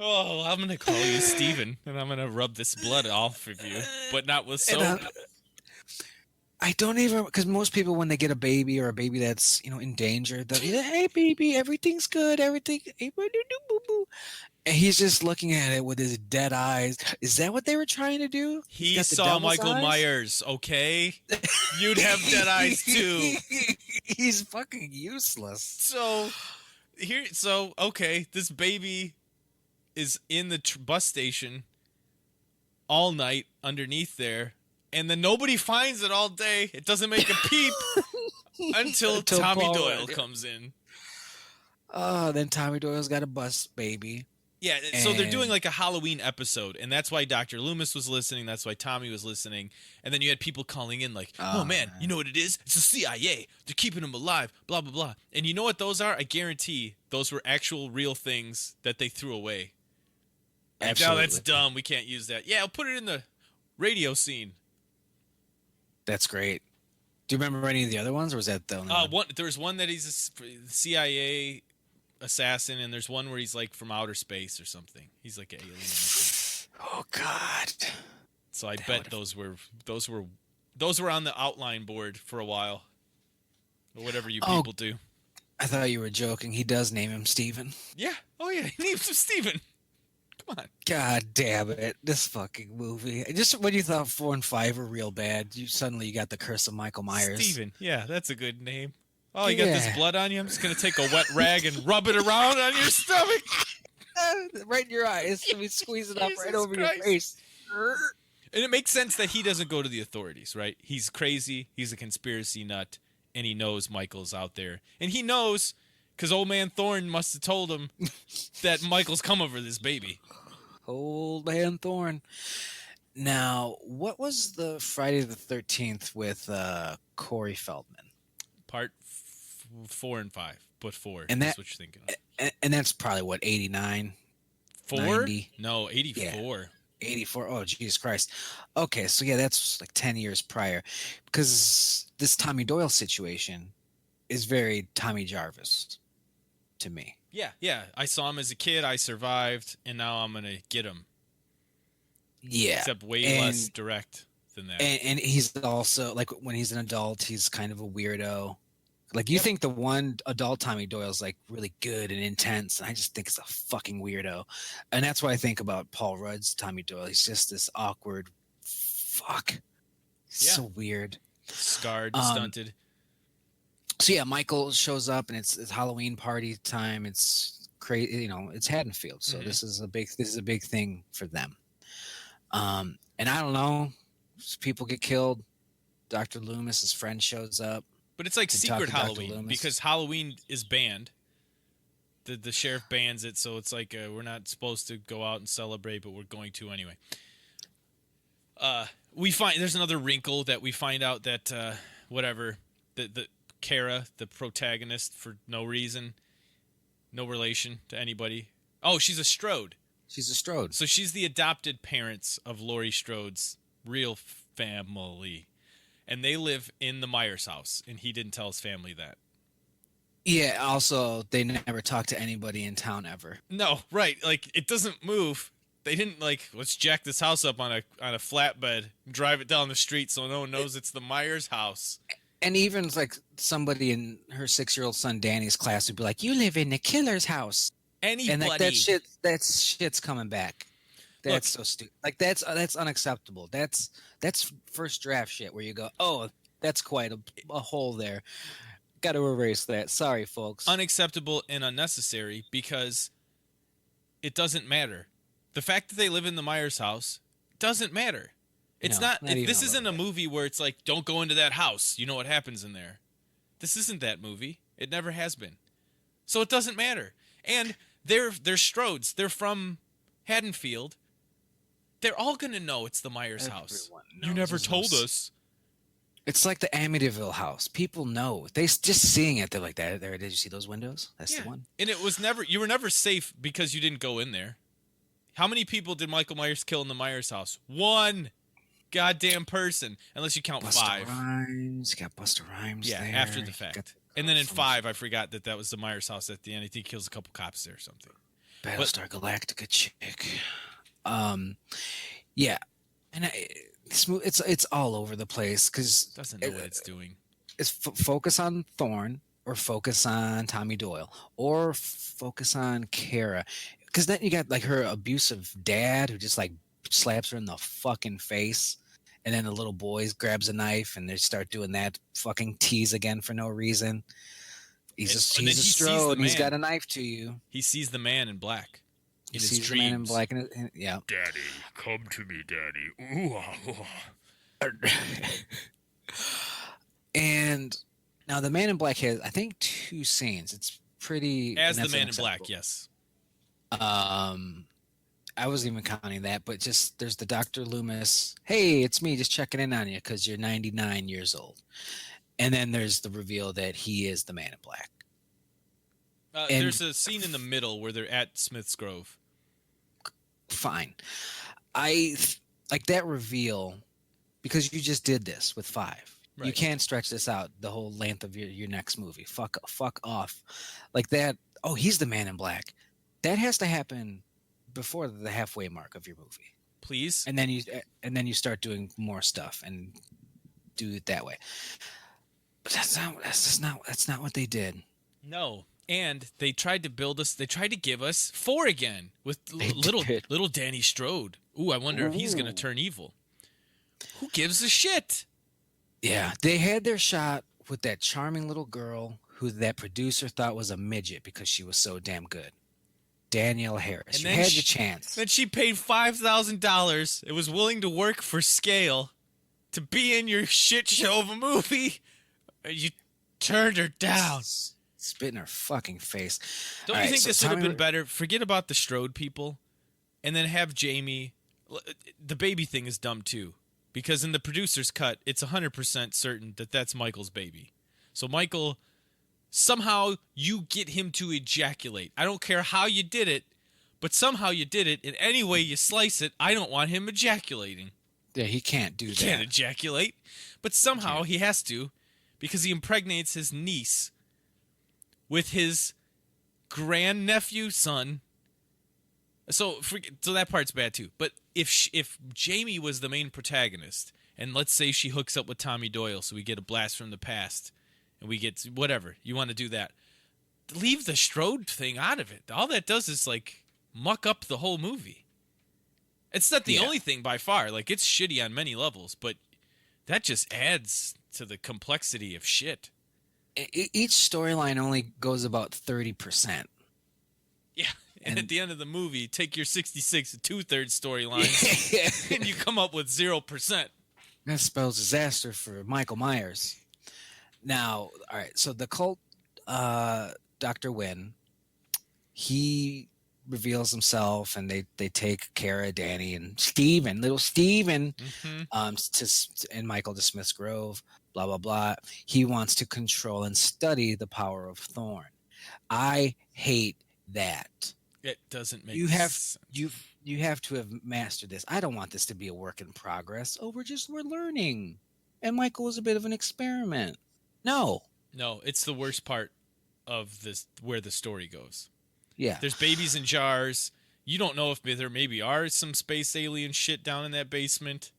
Oh, I'm going to call you Steven, and I'm going to rub this blood off of you, but not with soap. I don't even, because most people, when they get a baby or a baby that's, in danger, they'll be like, hey, baby, everything's good, everything, and he's just looking at it with his dead eyes. Is that what they were trying to do? He saw Michael Myers, okay? You'd have dead eyes, too. He's fucking useless. So, okay, this baby is in the bus station all night underneath there, and then nobody finds it all day. It doesn't make a peep until Tommy Doyle comes in. Oh, then Tommy Doyle's got a bus baby. Yeah, so they're doing like a Halloween episode, and that's why Dr. Loomis was listening, that's why Tommy was listening, and then you had people calling in like, oh man, you know what it is? It's the CIA. They're keeping him alive, blah, blah, blah. And you know what those are? I guarantee those were actual real things that they threw away. Absolutely. No, that's dumb. We can't use that. Yeah, I'll put it in the radio scene. That's great. Do you remember any of the other ones, or was that the only one? There's one that he's a CIA assassin, and there's one where he's like from outer space or something. He's like an alien. Oh God! So I bet those were on the outline board for a while, or whatever you people do. I thought you were joking. He does name him Steven. Yeah. Oh yeah, he names him Steven. Come on. God damn it. This fucking movie. Just when you thought 4 and 5 were real bad, you got the curse of Michael Myers. Steven. Yeah, that's a good name. Oh, you got this blood on you? I'm just going to take a wet rag and rub it around on your stomach. Right in your eyes. Let me squeeze it up right over your face. And it makes sense that he doesn't go to the authorities, right? He's crazy. He's a conspiracy nut. And he knows Michael's out there. And he knows... because old man Thorn must have told him that Michael's come over this baby. Old man Thorn. Now, what was the Friday the 13th with Corey Feldman? Part 4 and 5, but 4. And that's what you're thinking of. And that's probably what, 89? 4? 90? No, 84. Yeah. 84. Oh, Jesus Christ. Okay, so yeah, that's like 10 years prior. Because this Tommy Doyle situation is very Tommy Jarvis to me. Yeah. I saw him as a kid. I survived, and now I'm gonna get him. Yeah, except way less direct than that. And he's also like when he's an adult, he's kind of a weirdo. Like you think the one adult Tommy Doyle's like really good and intense, and I just think it's a fucking weirdo. And that's what I think about Paul Rudd's Tommy Doyle. He's just this awkward fuck. So weird. Scarred, stunted. So yeah, Michael shows up and it's Halloween party time. It's crazy, it's Haddonfield. So Hmm. this is a big thing for them. And I don't know, people get killed. Dr. Loomis, his friend, shows up But it's like to talk secret to Dr. Halloween Loomis. because Halloween is banned. The sheriff bans it, so it's like we're not supposed to go out and celebrate, but we're going to anyway. We find there's another wrinkle that we find out that whatever the Kara, the protagonist, for no reason, no relation to anybody. Oh, she's a Strode. She's a Strode. So she's the adopted parents of Laurie Strode's real family, and they live in the Myers house, and he didn't tell his family that. Yeah. Also, they never talk to anybody in town ever. No, right? Like it doesn't move. They didn't like let's jack this house up on a flatbed, and drive it down the street so no one knows it's the Myers house. And even like somebody in her 6-year-old son Danny's class would be like, "You live in the killer's house," Anybody? and like that shit's coming back. That's Look, so stupid. Like that's unacceptable. That's first draft shit where you go, "Oh, that's quite a hole there." Got to erase that. Sorry, folks. unacceptable and unnecessary because it doesn't matter. The fact that they live in the Myers house doesn't matter. It's No, not. not even This a isn't little a bit. movie where it's like, don't go into that house. You know what happens in there. This isn't that movie. It never has been. So it doesn't matter. And they're Strodes. They're from Haddonfield. They're all gonna know it's the Myers house. Everyone You knows never there's no told us. It's like the Amityville house. People know. Just seeing it, they're like, "That there. Did you see those windows? That's Yeah. the one." And it was never. You were never safe because you didn't go in there. How many people did Michael Myers kill in the Myers house? One goddamn person, unless you count Busta 5. Rhymes. Got Busta Rhymes. Yeah, there. after the Got fact. the And then girl in from 5, I forgot that was the Myers house at the end. I think he kills a couple cops there or something. Battlestar Galactica chick. Yeah, and it's all over the place because Doesn't know what it's doing. it's focus on Thorn or focus on Tommy Doyle or focus on Kara, because then you got like her abusive dad who just like slaps her in the fucking face, and then the little boy grabs a knife and they start doing that fucking tease again for no reason. He's And then a he sees the Strode and he's man. got a knife to you. He sees the man in black He in his sees the man in dreams. black yeah. Daddy, come to me, Daddy. Ooh, ah, ooh, ah. And now the Man in Black has, I think, 2 scenes. It's pretty. As and the that's man in black, unacceptable. yes. I wasn't even counting that, but just there's the Dr. Loomis. Hey, it's me, just checking in on you because you're 99 years old. And then there's the reveal that he is the Man in Black. And- There's a scene in the middle where they're at Smith's Grove. Fine. I like that reveal because you just did this with 5. You Right. can't stretch this out the whole length of your next movie. Fuck off. Like that. Oh, he's the Man in Black. That has to happen before the halfway mark of your movie, Please. and then you start doing more stuff and do it that way. But that's not what they did. No. And they tried to build us. They tried to give us 4 again with They little did. little Danny Strode. Ooh, I wonder if he's going to Ooh. turn evil. Who gives a shit? Yeah, they had their shot with that charming little girl who that producer thought was a midget because she was so damn good. Danielle Harris. And You then had she- your chance. Then she paid $5,000. It was willing to work for scale to be in your shit show of a movie. You turned her down. Spit in her fucking face. Don't All you right, think so this would have Tommy- been better? Forget about the Strode people, and then have Jamie. The baby thing is dumb too, because in the producer's cut, it's 100% certain that that's Michael's baby. So Michael, somehow you get him to ejaculate. I don't care how you did it, but somehow you did it. In any way you slice it, I don't want him ejaculating. Yeah, he can't do He that. can't ejaculate, but somehow he has to, because he impregnates his niece with his grandnephew son. So that part's bad too. But if Jamie was the main protagonist, and let's say she hooks up with Tommy Doyle, so we get a blast from the past, and we get whatever you want to do that, leave the Strode thing out of it. All that does is like muck up the whole movie. It's not the Yeah. only thing by far. Like it's shitty on many levels, but that just adds to the complexity of shit. each storyline only goes about 30%. Yeah. And at And the end of the movie, take your 66 and 2/3 storylines and you come up with 0%. that spells disaster for Michael Myers. Now, all right, so the cult, uh, Dr. Wynn, he reveals himself, and they take Kara, Danny, and Steven, little Steven, Mm-hmm. and Michael to Smith's Grove, blah, blah, blah. He wants to control and study the power of Thorn. I hate that. It doesn't make You have sense. you you have to have mastered this. I don't want this to be a work in progress. Oh, we're learning. And Michael was a bit of an experiment. No. No, it's the worst part of this where the story goes. Yeah. There's babies in jars. You don't know if there maybe are some space alien shit down in that basement.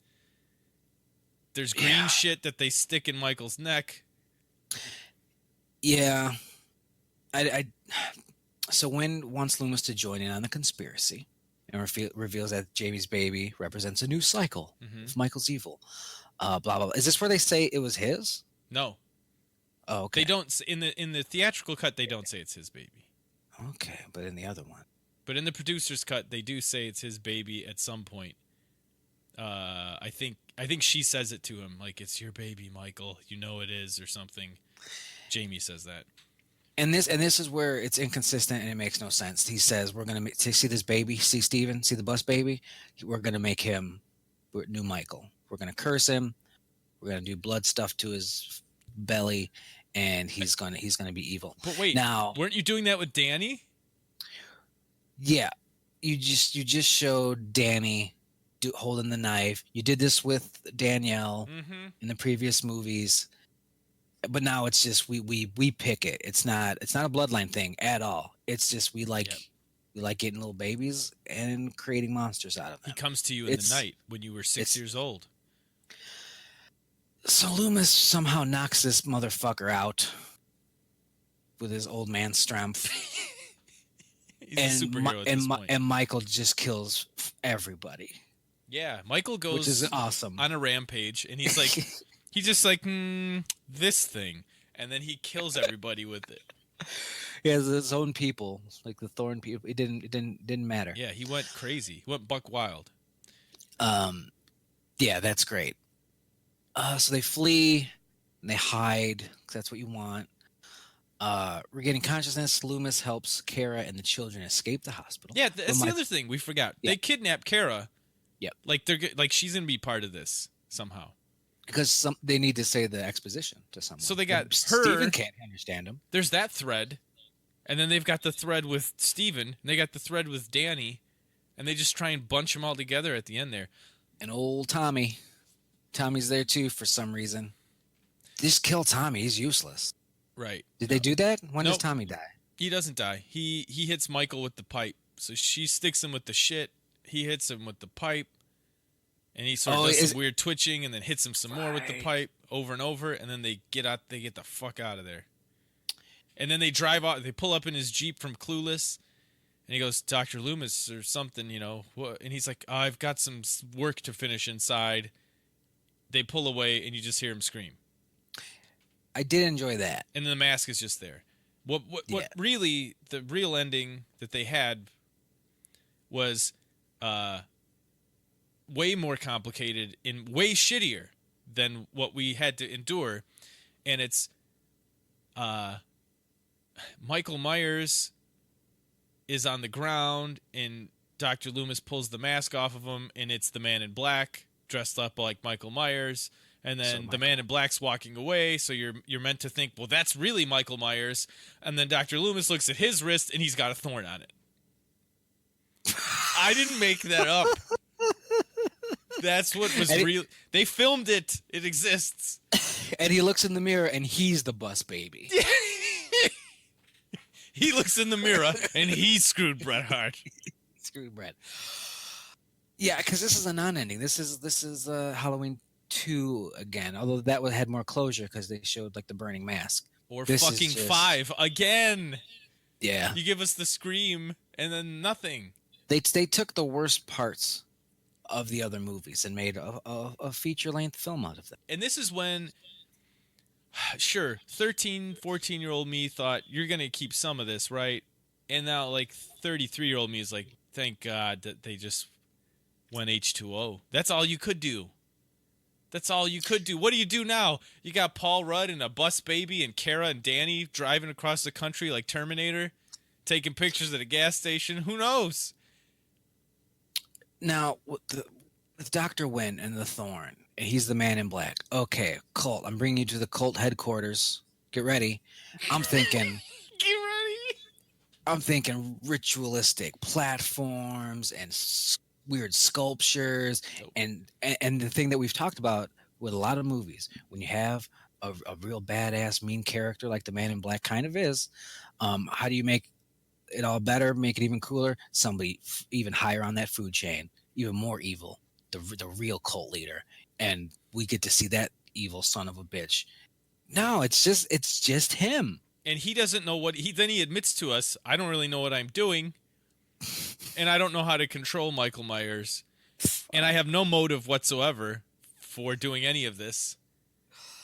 There's green shit that they stick in Michael's neck. Yeah. I so Wynn wants Loomis to join in on the conspiracy and reveals that Jamie's baby represents a new cycle of Michael's evil. Blah, blah, blah. Is this where they say it was his? No. Oh, okay. They don't in the theatrical cut they don't say it's his baby. Okay, but in the other one. But in the producer's cut they do say it's his baby at some point. I think she says it to him like it's your baby, Michael. You know it is or something. Jamie says that. And this is where it's inconsistent and it makes no sense. He says we're gonna see this baby, see Steven, see the bus baby. We're gonna make him new Michael. We're gonna curse him. We're gonna do blood stuff to his belly, and he's gonna be evil. But wait, now weren't you doing that with Danny? Yeah, you just showed Danny holding the knife. You did this with Danielle in the previous movies. But now it's just we pick it. It's not a bloodline thing at all. It's just we like getting little babies and creating monsters out of them. He comes to you in the night when you were 6 years old. So Loomis somehow knocks this motherfucker out with his old man strength. He's a superhero at this point. And Michael just kills everybody. Yeah, Michael goes which is awesome on a rampage, and he's like, he's just like this thing, and then he kills everybody with it. He has his own people, like the Thorn people. It didn't matter. Yeah, he went crazy. He went buck wild. Yeah, that's great. So they flee, and they hide, because that's what you want. Regaining consciousness, Loomis helps Kara and the children escape the hospital. Yeah, that's the other thing we forgot. Yeah. They kidnap Kara. Yep. Like she's gonna be part of this somehow. Because they need to say the exposition to someone. So they got her. Steven can't understand him. There's that thread, and then they've got the thread with Steven, and they got the thread with Danny, and they just try and bunch them all together at the end there. And old Tommy. Tommy's there too for some reason. Just kill Tommy. He's useless. Right. Did they do that? When does Tommy die? He doesn't die. He hits Michael with the pipe. So she sticks him with the shit. He hits him with the pipe. And he sort of does some weird twitching and then hits him some more with the pipe over and over. And then they get the fuck out of there. And then they drive out. They pull up in his Jeep from Clueless. And he goes, Dr. Loomis or something, you know. And he's like, I've got some work to finish inside. They pull away and you just hear him scream. I did enjoy that. And then the mask is just there. What really, the real ending that they had was way more complicated and way shittier than what we had to endure. And it's Michael Myers is on the ground and Dr. Loomis pulls the mask off of him and it's the man in black dressed up like Michael Myers. And then the man in black's walking away, so you're meant to think, well, that's really Michael Myers. And then Dr. Loomis looks at his wrist, and he's got a thorn on it. I didn't make that up. That's what was real. They filmed it. It exists. And he looks in the mirror, and he's the bus baby. He looks in the mirror, and he screwed Bret Hart. Screwed Bret. Yeah, because this is a non-ending. This is Halloween 2 again, although that had more closure because they showed like the burning mask. Or this fucking 5 again. Yeah, you give us the scream and then nothing. They took the worst parts of the other movies and made a feature length film out of them. And this is when Sure, 13, 14-year-old me thought you're going to keep some of this, right? And now like 33-year-old me is like, thank God that they just went H2O. That's all you could do. That's all you could do. What do you do now? You got Paul Rudd and a bus baby and Kara and Danny driving across the country like Terminator, taking pictures at a gas station. Who knows? Now, with Dr. Wynn and the Thorn, he's the man in black. Okay, cult. I'm bringing you to the cult headquarters. Get ready. I'm thinking Get ready. I'm thinking ritualistic platforms and weird sculptures, Dope. and the thing that we've talked about with a lot of movies, when you have a real badass mean character like the Man in Black kind of is, how do you make it all better, make it even cooler? Somebody even higher on that food chain, even more evil, the real cult leader, and we get to see that evil son of a bitch. No, it's just him. And he doesn't know what he admits to us, I don't really know what I'm doing, and I don't know how to control Michael Myers, and I have no motive whatsoever for doing any of this.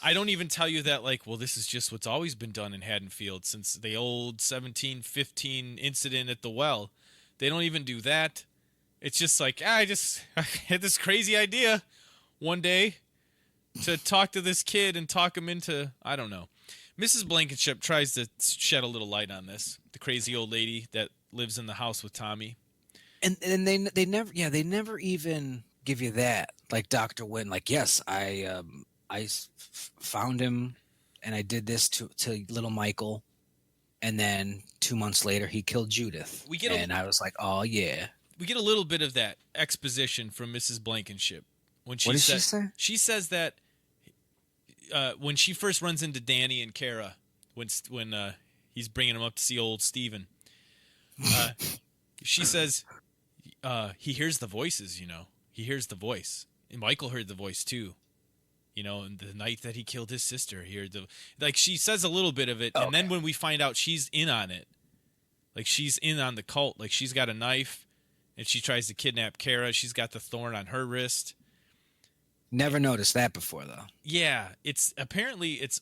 I don't even tell you that, like, well, this is just what's always been done in Haddonfield since the old 1715 incident at the well. They don't even do that. It's just like, I had this crazy idea one day to talk to this kid and talk him into, I don't know. Mrs. Blankenship tries to shed a little light on this. The crazy old lady that lives in the house with Tommy. And they never even give you that, like Dr. Wynn, like, yes, I found him and I did this to little Michael, and then 2 months later he killed Judith, and I was like, oh yeah. We get a little bit of that exposition from Mrs. Blankenship when What did she say? She says that when she first runs into Danny and Kara, when he's bringing him up to see old Steven, she says he hears the voices. He hears the voice, and Michael heard the voice too. And the night that he killed his sister, he heard she says a little bit of it, Okay. and then when we find out she's in on it, like she's in on the cult, like she's got a knife, and she tries to kidnap Kara. She's got the thorn on her wrist. Never noticed that before, though. Yeah, it's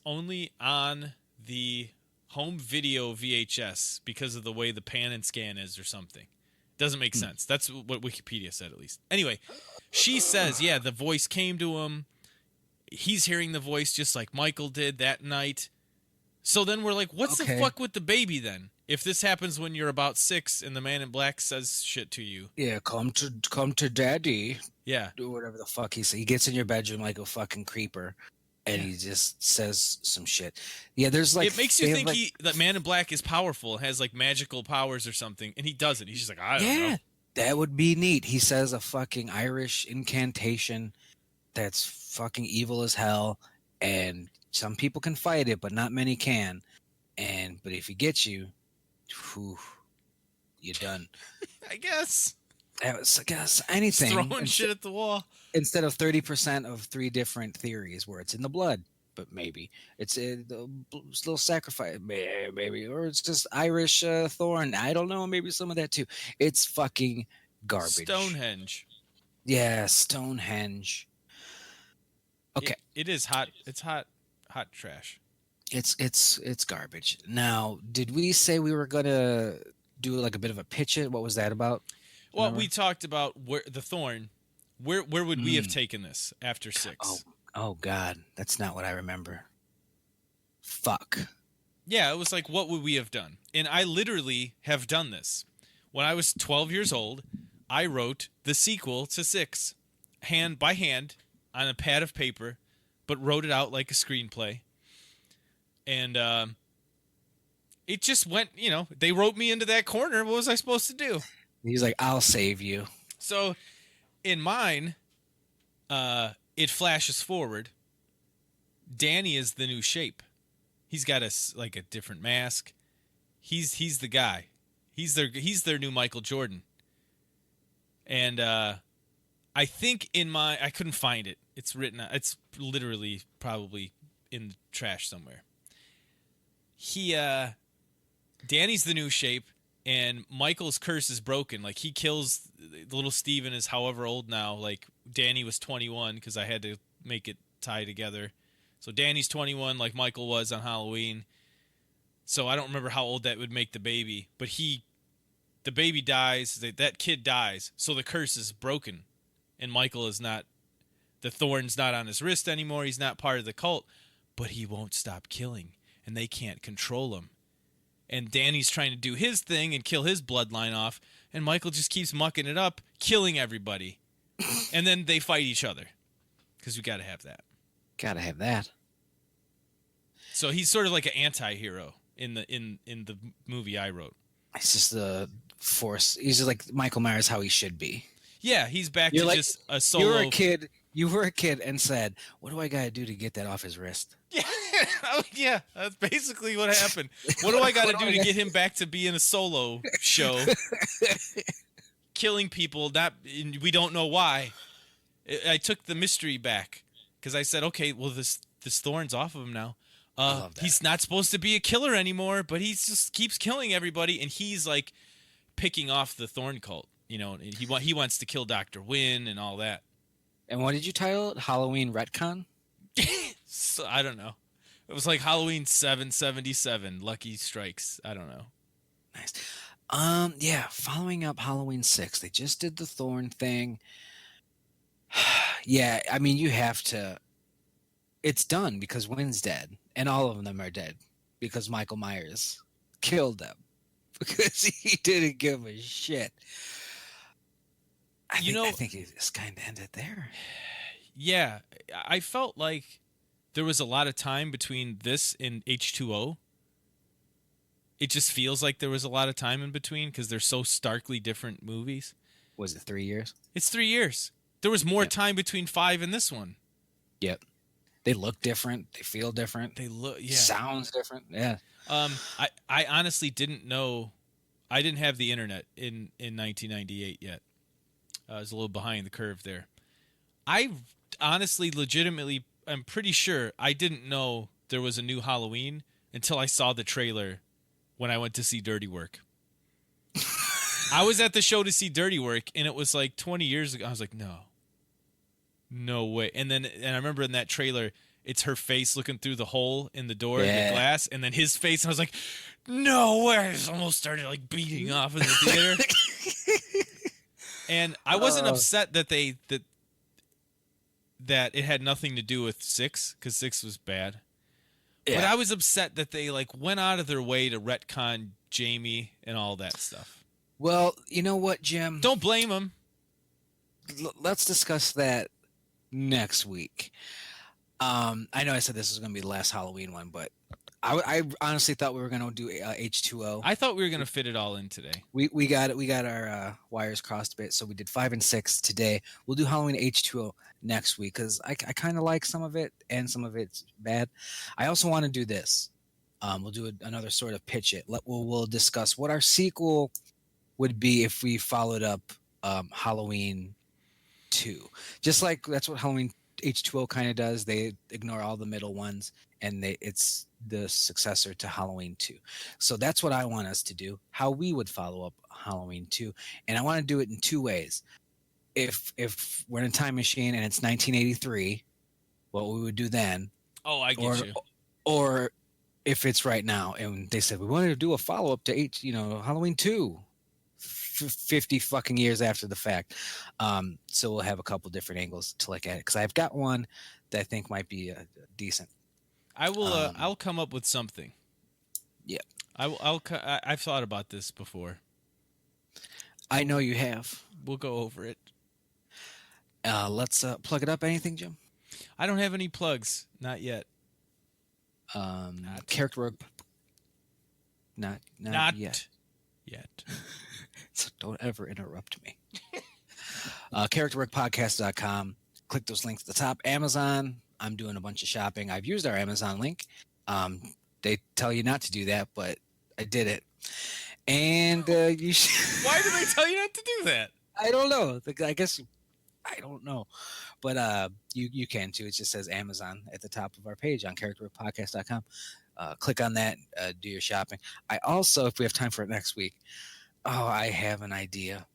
only on the home video VHS because of the way the pan and scan is or something. Doesn't make sense. That's what Wikipedia said, at least. Anyway, she says, yeah, the voice came to him. He's hearing the voice just like Michael did that night. So then we're like, what's the fuck with the baby then? If this happens when you're about 6 and the Man in Black says shit to you. Yeah, come to daddy. Yeah. Do whatever the fuck he says. He gets in your bedroom like a fucking creeper, and he just says some shit. Yeah, there's like... It makes you think that Man in Black is powerful, has like magical powers or something, and he doesn't. He's just like, I don't know. Yeah, that would be neat. He says a fucking Irish incantation that's fucking evil as hell, and some people can fight it, but not many can. But if he gets you, whew, you're done. I guess. I guess anything. Just throwing shit at the wall. Instead of 30% of 3 different theories where it's in the blood, but maybe it's a little sacrifice, maybe, or it's just Irish thorn. I don't know. Maybe some of that too. It's fucking garbage. Stonehenge. Yeah, Stonehenge. Okay. It is hot. It's hot trash. It's garbage. Now, did we say we were gonna do like a bit of a pitch it? What was that about? Well, we talked about the Thorn. Where would we have taken this after 6? Oh God, that's not what I remember. Fuck. Yeah, it was like, what would we have done? And I literally have done this. When I was 12 years old, I wrote the sequel to 6, hand by hand, on a pad of paper, but wrote it out like a screenplay. And it just went, they wrote me into that corner. What was I supposed to do? He's like, I'll save you. So in mine, it flashes forward. Danny is the new Shape. He's got a different mask. He's the guy. He's their new Michael Jordan. And I think I couldn't find it. It's written. It's literally probably in the trash somewhere. Danny's the new Shape, and Michael's curse is broken. Like, he kills little Steven is however old now. Like, Danny was 21 because I had to make it tie together. So Danny's 21, like Michael was on Halloween. So I don't remember how old that would make the baby, but the baby dies. That kid dies. So the curse is broken, and Michael is not. The thorn's not on his wrist anymore. He's not part of the cult, but he won't stop killing, and they can't control him. And Danny's trying to do his thing and kill his bloodline off, and Michael just keeps mucking it up, killing everybody. And then they fight each other, because we got to have that. Gotta have that. So he's sort of like an anti-hero in the movie I wrote. It's just the force. He's like Michael Myers, how he should be. Yeah, he's back You're to like- just a solo. You were a kid and said, "What do I gotta do to get that off his wrist?" Yeah, yeah, that's basically what happened. What do I got to do to get him back to being a solo show, killing people? We don't know why. I took the mystery back because I said, okay, well this thorn's off of him now. He's not supposed to be a killer anymore, but he just keeps killing everybody, and he's like picking off the Thorn cult. You know, and he wants to kill Dr. Wynn and all that. And what did you title it? Halloween Retcon? So, I don't know. It was like Halloween 777, Lucky Strikes. I don't know. Nice. Yeah, following up Halloween 6. They just did the Thorn thing. Yeah, I mean, you have to. It's done because Wynn's dead, and all of them are dead because Michael Myers killed them because he didn't give a shit. I think it just kind of ended there. Yeah, I felt like there was a lot of time between this and H2O. It just feels like there was a lot of time in between because they're so starkly different movies. Was it 3 years? It's 3 years. There was more time between 5 and this one. Yep. They look different. They feel different. They look, yeah. Sounds different. Yeah. I honestly didn't know. I didn't have the internet in 1998 yet. I was a little behind the curve there. I honestly, legitimately, I'm pretty sure I didn't know there was a new Halloween until I saw the trailer when I went to see Dirty Work. I was at the show to see Dirty Work, and it was like 20 years ago. I was like, no way. And I remember in that trailer, it's her face looking through the hole in the door, the glass, and then his face. And I was like, no way. I just almost started like beating off in the theater. And I wasn't upset that that it had nothing to do with 6, because 6 was bad. Yeah. But I was upset that they like went out of their way to retcon Jamie and all that stuff. Well, you know what, Jim? Don't blame them. Let's discuss that next week. I know I said this was going to be the last Halloween one, but I honestly thought we were going to do H2O. I thought we were going to fit it all in today. We got it. We got our wires crossed a bit, so we did 5 and 6 today. We'll do Halloween H2O next week because I kind of like some of it and some of it's bad. I also want to do this. We'll do another sort of pitch it. We'll discuss what our sequel would be if we followed up Halloween 2. Just like that's what Halloween H2O kind of does. They ignore all the middle ones, and it's the successor to Halloween 2. So that's what I want us to do, how we would follow up Halloween 2. And I want to do it in 2 ways. If we're in a time machine and it's 1983, what we would do then. Oh, I get you. Or if it's right now and they said, we wanted to do a follow-up to Halloween 2, 50 fucking years after the fact. So we'll have a couple different angles to look at it, because I've got one that I think might be decent. I will. I'll come up with something. Yeah. I've thought about this before. I know you have. We'll go over it. Let's plug it up. Anything, Jim? I don't have any plugs. Not yet. Character work. Not yet. So don't ever interrupt me. Characterworkpodcast.com. Click those links at the top. Amazon. I'm doing a bunch of shopping. I've used our Amazon link. They tell you not to do that, but I did it. And you should... Why do they tell you not to do that? I don't know. I guess I don't know. But you can too. It just says Amazon at the top of our page on characterworkpodcast.com. Click on that, do your shopping. I also, if we have time for it next week, I have an idea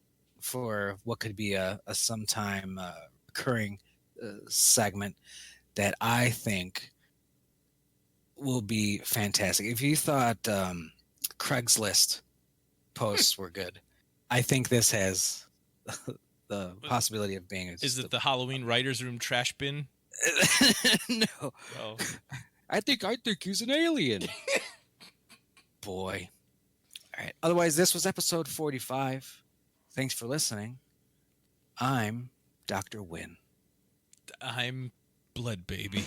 for what could be a sometime recurring segment that I think will be fantastic. If you thought Craigslist posts were good, I think this has the possibility of being. Is it the Halloween writers' room trash bin? No, Oh, I think he's an alien. Boy. All right. Otherwise, this was episode 45. Thanks for listening. I'm Dr. Wynn. I'm Blood Baby.